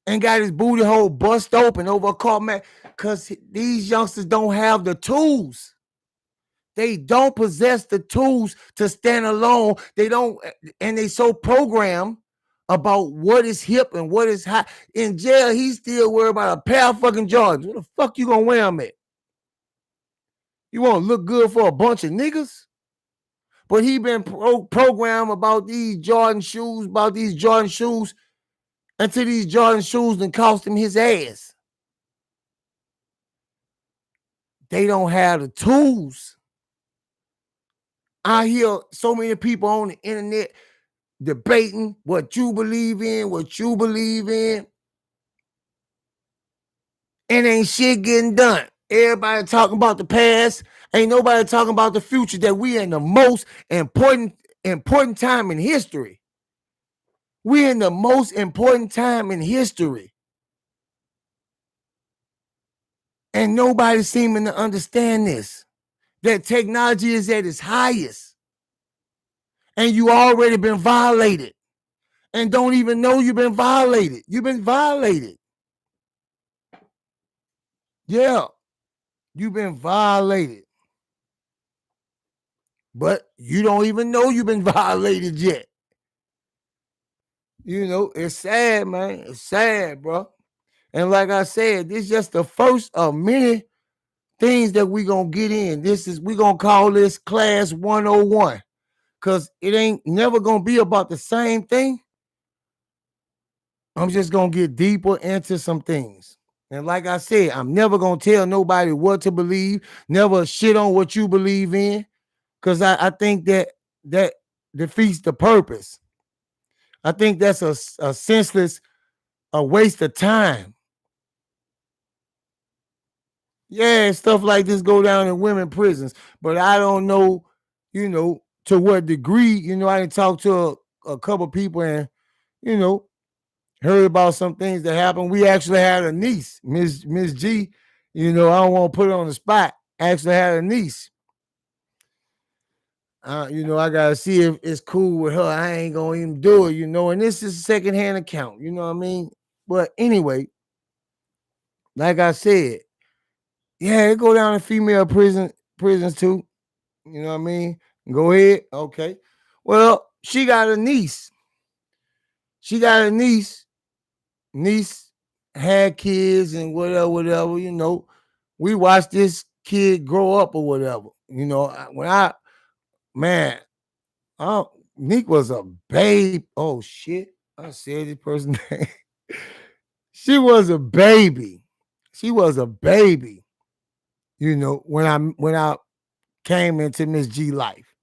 And got his booty hole bust open over a car because these youngsters don't have the tools. They don't possess the tools to stand alone. They don't, and they so programmed about what is hip and what is hot. In jail, he's still worried about a pair of fucking Jordans. What the fuck you gonna wear them at? You want to look good for a bunch of niggas? But he been programmed about these Jordan shoes, until these Jordan shoes done cost him his ass. They don't have the tools. I hear so many people on the internet debating what you believe in, and ain't shit getting done. Everybody talking about the past. Ain't nobody talking about the future, that we in the most important time in history. We're in the most important time in history. And nobody seeming to understand this. That technology is at its highest. And you already been violated. And don't even know you've been violated. You've been violated. Yeah. You've been violated. But you don't even know you've been violated yet. You know, it's sad, man. It's sad, bro. And like I said, this is just the first of many things that we gonna get in. We gonna call this class 101. Cause it ain't never gonna be about the same thing. I'm just gonna get deeper into some things. And like I said, I'm never gonna tell nobody what to believe, never shit on what you believe in. Cause I think that defeats the purpose. I think that's a senseless, a waste of time. Yeah, stuff like this go down in women prisons, but I don't know, to what degree. I didn't talk to a couple people and, you know, heard about some things that happened. We actually had a niece, Miss G. I don't want to put her on the spot. Actually had a niece. I gotta see if it's cool with her. I ain't gonna even do it, and this is a secondhand account, you know what I mean? But anyway, like I said, yeah, it go down in female prisons too. You know what I mean? Go ahead. Okay. Well, she got a niece. She got a niece. Niece had kids and whatever. We watched this kid grow up or whatever. Man, Nick was a babe. Oh shit. I said this person's name. She was a baby. She was a baby. When I came into Miss G life.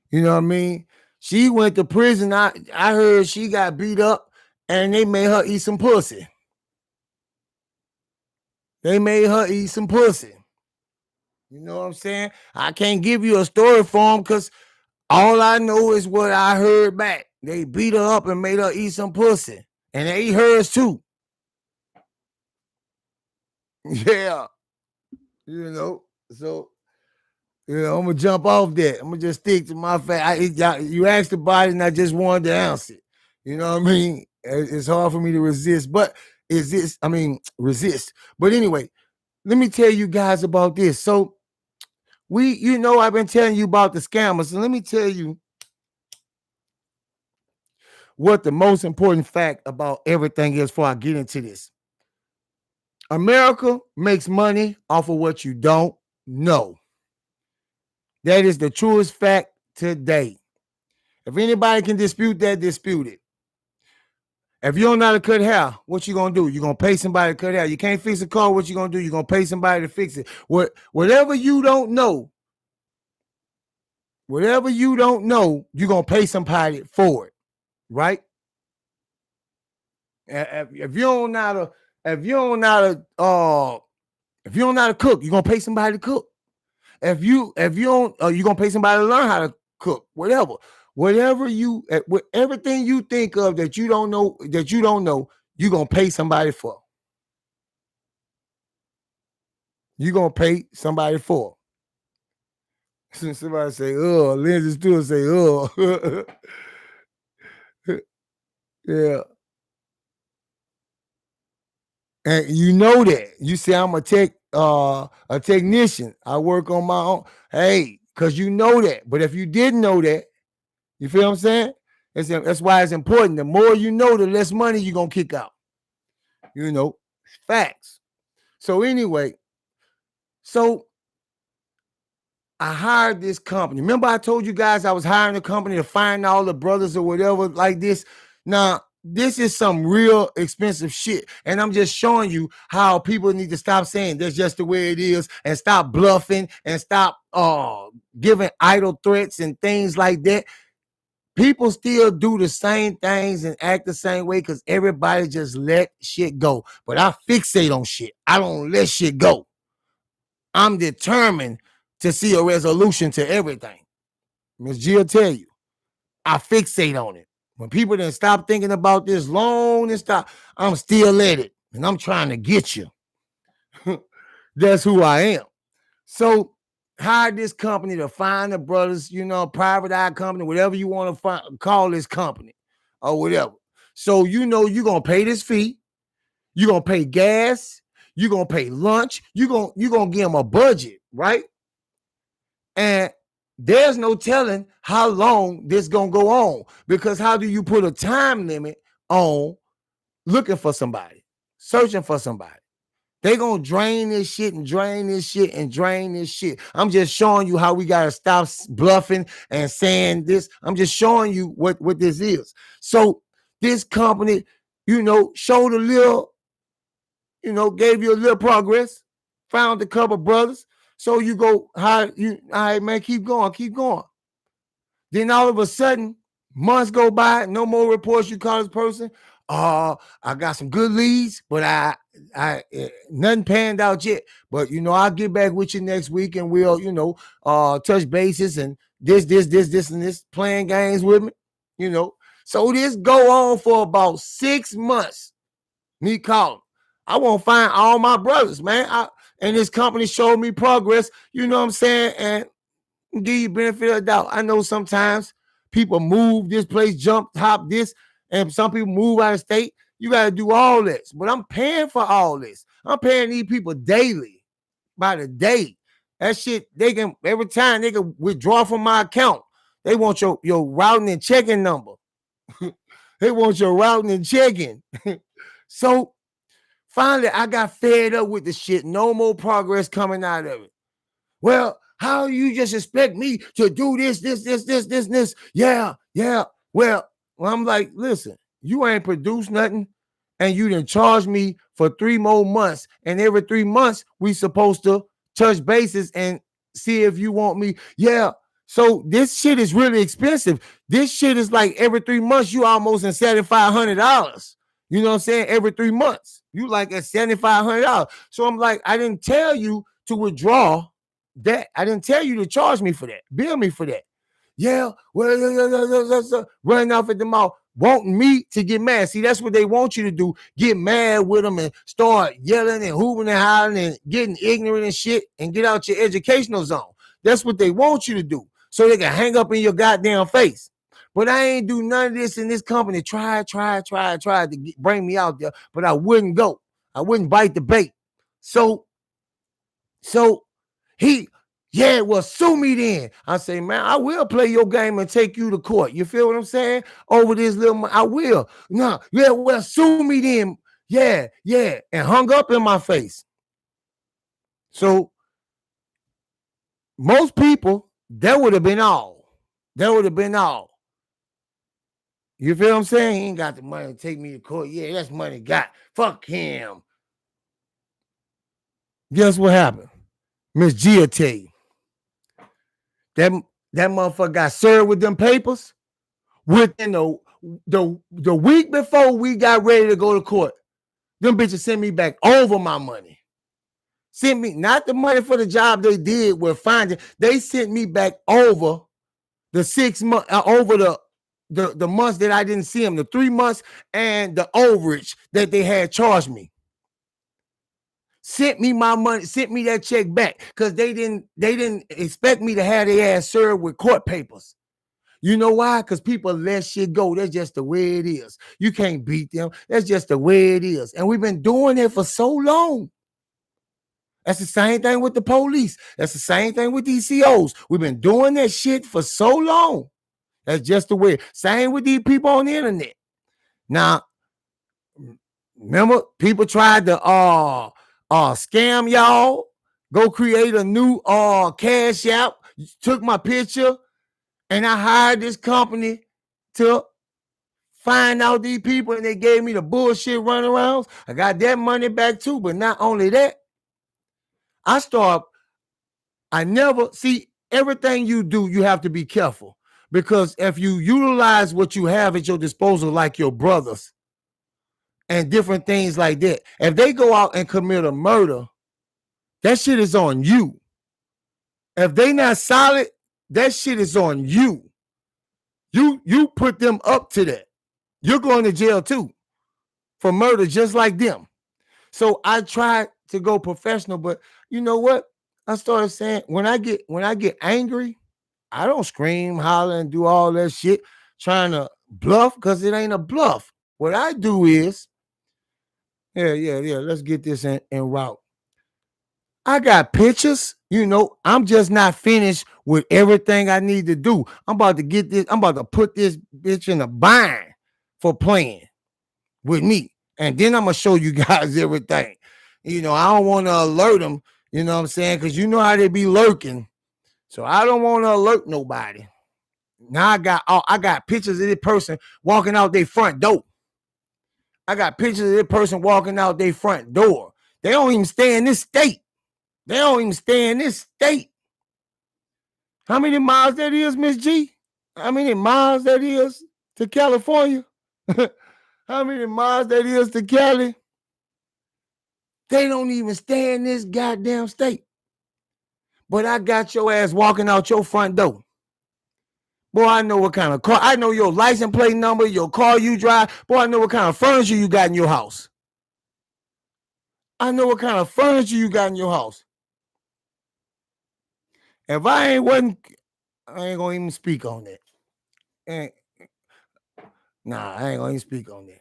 You know what I mean? She went to prison. I heard she got beat up and they made her eat some pussy. They made her eat some pussy. You know what I'm saying? I can't give you a story for them because all I know is what I heard back. They beat her up and made her eat some pussy. And they eat hers too. Yeah. So I'm gonna jump off that. I'm gonna just stick to my fact. You asked about it, and I just wanted to answer it. You know what I mean? It's hard for me to resist, but resist. But anyway, let me tell you guys about this. So I've been telling you about the scammers, and let me tell you what the most important fact about everything is before I get into this. America makes money off of what you don't know. That is the truest fact today. If anybody can dispute that, dispute it. If you don't know how to cut hair, what you gonna do? You're gonna pay somebody to cut hair. You can't fix a car, what you gonna do? You're gonna pay somebody to fix it. Whatever you don't know, you're gonna pay somebody for it, right? If you don't know how to cook, you're gonna pay somebody to cook. If you don't, you're gonna pay somebody to learn how to cook, whatever. Everything you think of that you don't know, you're gonna pay somebody for. You're gonna pay somebody for. Somebody say, oh, Lindsay Stewart say, oh. Yeah. And you know that. You say I'm a technician. I work on my own. Hey, because you know that. But if you didn't know that, you feel what I'm saying? That's why it's important. The more you know, the less money you're going to kick out. Facts. So anyway, I hired this company. Remember I told you guys I was hiring a company to find all the brothers or whatever like this? Now, this is some real expensive shit. And I'm just showing you how people need to stop saying that's just the way it is and stop bluffing and stop giving idle threats and things like that. People still do the same things and act the same way because everybody just let shit go. But I fixate on shit. I don't let shit go. I'm determined to see a resolution to everything. Miss G will tell you, I fixate on it. When people didn't stop thinking about this long and stop, I'm still at it. And I'm trying to get you. That's who I am. So hired this company to find the brothers, private eye company, whatever you want to call this company or whatever. So you're going to pay this fee. You're going to pay gas. You're going to pay lunch. You're going to give them a budget, right? And there's no telling how long this gonna go on, because how do you put a time limit on looking for somebody, searching for somebody? They gonna drain this shit and drain this shit and drain this shit. I'm just showing you how we gotta stop bluffing and saying this. I'm just showing you what this is. So this company, showed a little, gave you a little progress, found a couple brothers. So you go, all right, man, keep going, keep going. Then all of a sudden, months go by, no more reports. You call this person. I got some good leads, but I nothing panned out yet. But I'll get back with you next week, and we'll touch bases and this, and this, playing games with me. So this go on for about 6 months. Me calling. I won't find all my brothers, man. And this company showed me progress. You know what I'm saying? And give you benefit of the doubt. I know sometimes people move this place, jump, hop this, and some people move out of state. You got to do all this, but I'm paying for all this. I'm paying these people daily, by the day. That shit, they can, every time they can withdraw from my account. They want your routing and checking number. They want your routing and checking. So finally, I got fed up with the shit. No more progress coming out of it. Well, how you just expect me to do this? Yeah. Well, I'm like, listen, you ain't produced nothing, and you done charge me for 3 more months. And every 3 months, we supposed to touch bases and see if you want me. Yeah. So this shit is really expensive. This shit is like every 3 months, you almost in $7,500. You know what I'm saying? Every 3 months, you like at $7,500. So I'm like, I didn't tell you to withdraw that. I didn't tell you to charge me for that, bill me for that. Yeah, well, running off at the mouth, wanting me to get mad. See, that's what they want you to do. Get mad with them and start yelling and hooping and hollering and getting ignorant and shit and get out your educational zone. That's what they want you to do, so they can hang up in your goddamn face. But I ain't do none of this in this company. Tried to bring me out there, but I wouldn't go. I wouldn't bite the bait. So he, well, sue me then. I say, man, I will play your game and take you to court. You feel what I'm saying? Over this little, I will. No, yeah, well, sue me then. Yeah, and hung up in my face. So most people, that would have been all. You feel what I'm saying? He ain't got the money to take me to court. Yeah, that's money got. Fuck him. Guess what happened? Miss Gia tell you. That motherfucker got served with them papers within the week before we got ready to go to court. Them bitches sent me back over my money. Sent me, not the money for the job they did with finding. They sent me back over the 6 months, over the months that I didn't see them, the 3 months and the overage that they had charged me. Sent me my money, sent me that check back, because they didn't expect me to have their ass served with court papers. You know why? Because people let shit go. That's just the way it is. You can't beat them. That's just the way it is. And we've been doing it for so long. That's the same thing with the police. That's the same thing with these COs. We've been doing that shit for so long. That's just the way. Same with these people on the internet. Now, remember, people tried to scam y'all, go create a new CashApp, took my picture, and I hired this company to find out these people, and they gave me the bullshit runarounds. I got that money back too, but not only that, I never see everything you do, you have to be careful, because if you utilize what you have at your disposal, like your brothers and different things like that, if they go out and commit a murder, that shit is on you. If they not solid, that shit is on you. You put them up to that. You're going to jail too for murder, just like them. So I tried to go professional, but you know what? I started saying, when I get angry, I don't scream, holler, and do all that shit trying to bluff, because it ain't a bluff. What I do is, yeah, let's get this in route. I got pictures. I'm just not finished with everything I need to do. I'm about to get this. I'm about to put this bitch in a bind for playing with me. And then I'm going to show you guys everything. I don't want to alert them, you know what I'm saying? Because you know how they be lurking. So I don't want to alert nobody. Now I got pictures of this person walking out their front door. I got pictures of this person walking out their front door. They don't even stay in this state. How many miles that is, Miss G? How many miles that is to California? How many miles that is to Cali? They don't even stay in this goddamn state. But I got your ass walking out your front door. Boy, I know what kind of car. I know your license plate number, your car you drive. Boy, I know what kind of furniture you got in your house. I know what kind of furniture you got in your house. If I ain't gonna even speak on that. I ain't gonna even speak on that.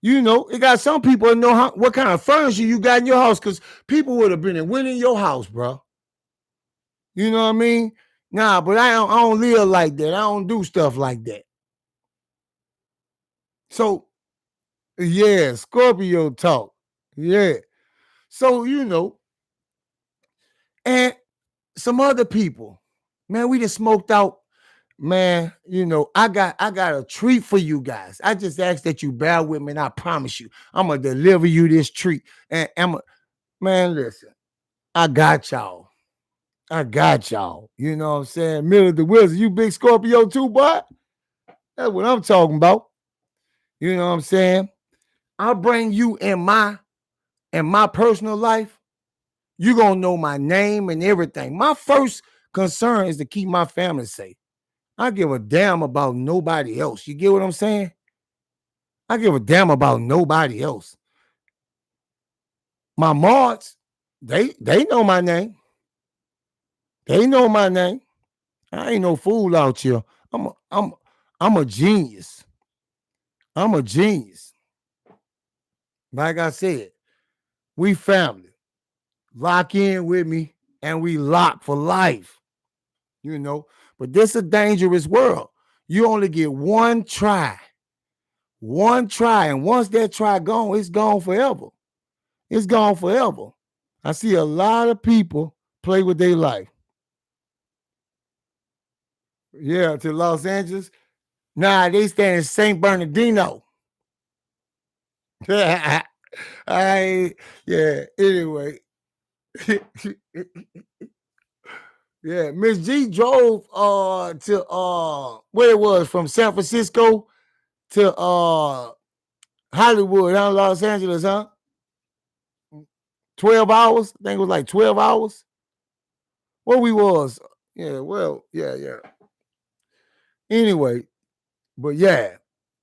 It got some people that know what kind of furniture you got in your house, because people would have been and went in your house, bro. You know what I mean? Nah, but I don't live like that. I don't do stuff like that. So, yeah, Scorpio talk. Yeah. So, and some other people, man, we just smoked out. Man, I got a treat for you guys. I just ask that you bear with me, and I promise you, I'm gonna deliver you this treat. And man, listen, I got y'all. You know what I'm saying? Middle of the Wizard, you big Scorpio too, boy. That's what I'm talking about. You know what I'm saying? I'll bring you in my personal life. You're gonna know my name and everything. My first concern is to keep my family safe. I give a damn about nobody else. You get what I'm saying? I give a damn about nobody else. My mods, they know my name. They know my name. I ain't no fool out here. I'm a genius. I'm a genius. Like I said, we family. Lock in with me, and we lock for life. But this is a dangerous world. You only get one try. One try. And once that try gone, it's gone forever. It's gone forever. I see a lot of people play with their life. Yeah, to Los Angeles. Nah, they stand in St. Bernardino. Yeah, anyway. Yeah, Miss G drove to where it was, from San Francisco to Hollywood, huh? Los Angeles, huh? 12 hours. I think it was like 12 hours. Where we was. Yeah, well, yeah. Anyway, but yeah,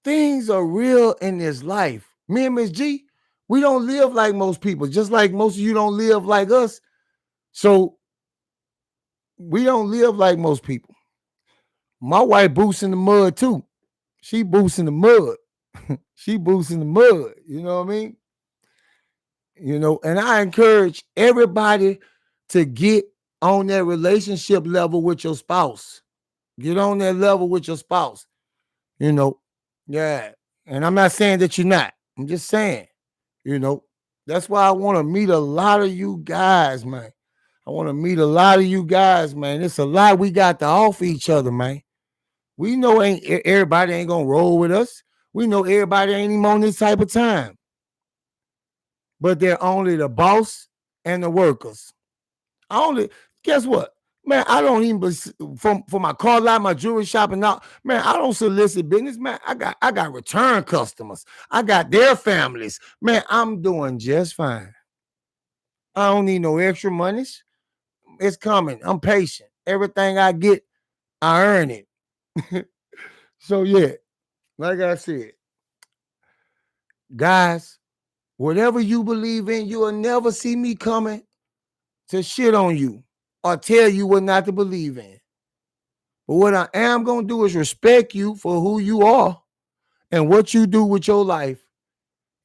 things are real in this life. Me and Miss G, we don't live like most people, just like most of you don't live like us. So we don't live like most people. My wife boots in the mud too. She boots in the mud. She boots in the mud. You know what I mean? And I encourage everybody to get on that relationship level with your spouse. Get on that level with your spouse. Yeah. And I'm not saying that you're not. I'm just saying, that's why I want to meet a lot of you guys, man. I want to meet a lot of you guys, man. It's a lot we got to offer each other, man. We know everybody ain't gonna roll with us. We know everybody ain't even on this type of time. But they're only the boss and the workers. Guess what? Man, I don't even for my car lot, my jewelry shop, and all. Man, I don't solicit business, man. I got return customers. I got their families. Man, I'm doing just fine. I don't need no extra monies. It's coming. I'm patient. Everything I get, I earn it. So yeah, like I said, guys, whatever you believe in, you will never see me coming to shit on you or tell you what not to believe in. But what I am going to do is respect you for who you are and what you do with your life.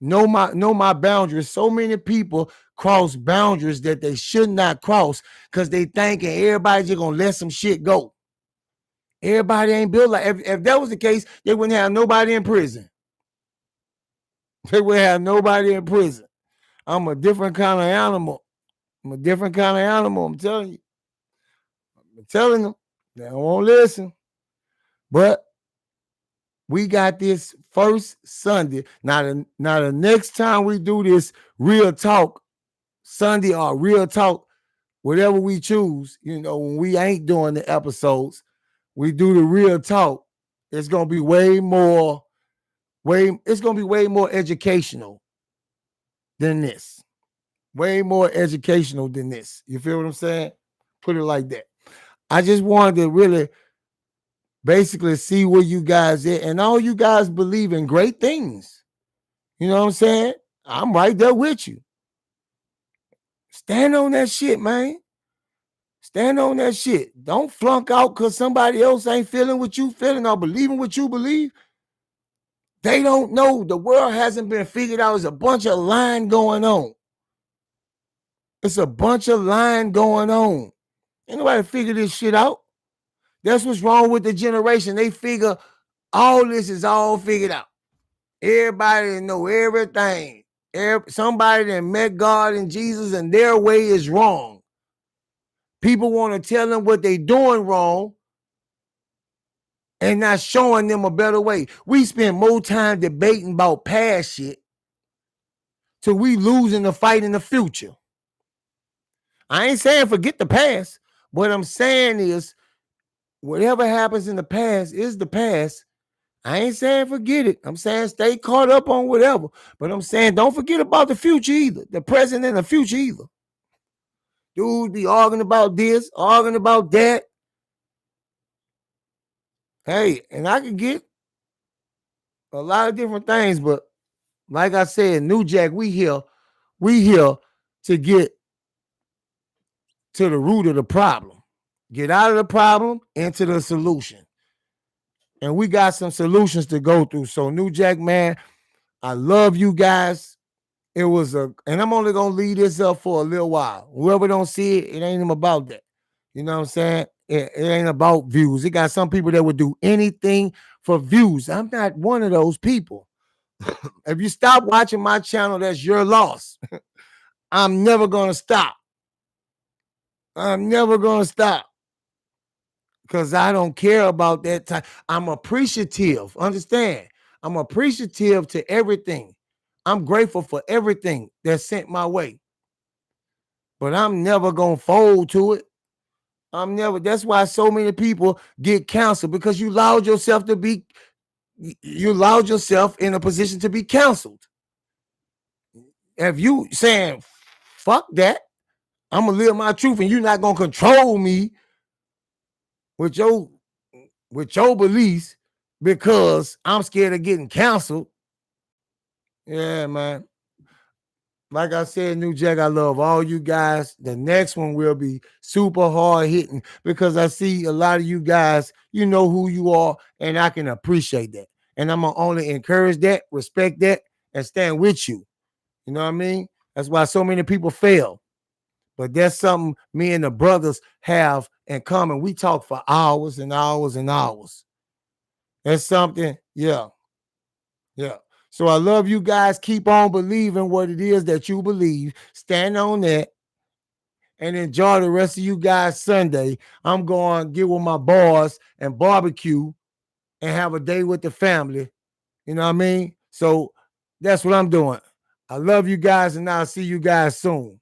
Know my boundaries. So many people cross boundaries that they should not cross because they thinking everybody's just gonna let some shit go. Everybody ain't built like if that was the case, they wouldn't have nobody in prison. They would have nobody in prison. I'm a different kind of animal. I'm a different kind of animal. I'm telling you. I'm telling them. They won't listen. But we got this first Sunday. Now the next time we do this real talk Sunday or real talk, whatever we choose, when we ain't doing the episodes, we do the real talk. It's gonna be way more educational than this. Way more educational than this. You feel what I'm saying? Put it like that. I just wanted to really basically see where you guys at, and all you guys believe in great things. You know what I'm saying? I'm right there with you. Stand on that shit, man. Stand on that shit. Don't flunk out because somebody else ain't feeling what you feeling or believing what you believe. They don't know. The world hasn't been figured out. There's a bunch of lying going on. It's a bunch of lying going on. Ain't nobody figure this shit out. That's what's wrong with the generation. They figure all this is all figured out. Everybody know everything. Somebody that met God and Jesus and their way is wrong. People want to tell them what they doing wrong and not showing them a better way. We spend more time debating about past shit till we losing the fight in the future. I ain't saying forget the past. What I'm saying is whatever happens in the past is the past. I ain't saying forget it. I'm saying stay caught up on whatever. But I'm saying don't forget about the future either. The present and the future either. Dudes be arguing about this, arguing about that. Hey, and I can get a lot of different things, but like I said, New Jack, we here to get to the root of the problem. Get out of the problem into the solution. And we got some solutions to go through. So New Jack, man, I love you guys. It was and I'm only gonna leave this up for a little while. Whoever don't see it, it ain't even about that. You know what I'm saying? It ain't about views. It got some people that would do anything for views. I'm not one of those people. If you stop watching my channel, that's your loss. I'm never gonna stop. I'm never gonna stop. Because I don't care about that time. I'm appreciative. Understand? I'm appreciative to everything. I'm grateful for everything that's sent my way. But I'm never going to fold to it. That's why so many people get canceled, because you allowed yourself in a position to be canceled. If you saying, fuck that, I'm going to live my truth and you're not going to control me with your beliefs because I'm scared of getting canceled. Yeah, man. Like I said, New Jack, I love all you guys. The next one will be super hard hitting because I see a lot of you guys, you know who you are, and I can appreciate that. And I'm going to only encourage that, respect that, and stand with you. You know what I mean? That's why so many people fail. But that's something me and the brothers have in common. We talk for hours and hours and hours. That's something, yeah. Yeah. So I love you guys. Keep on believing what it is that you believe. Stand on that and enjoy the rest of you guys Sunday. I'm going to get with my boys and barbecue and have a day with the family. You know what I mean? So that's what I'm doing. I love you guys, and I'll see you guys soon.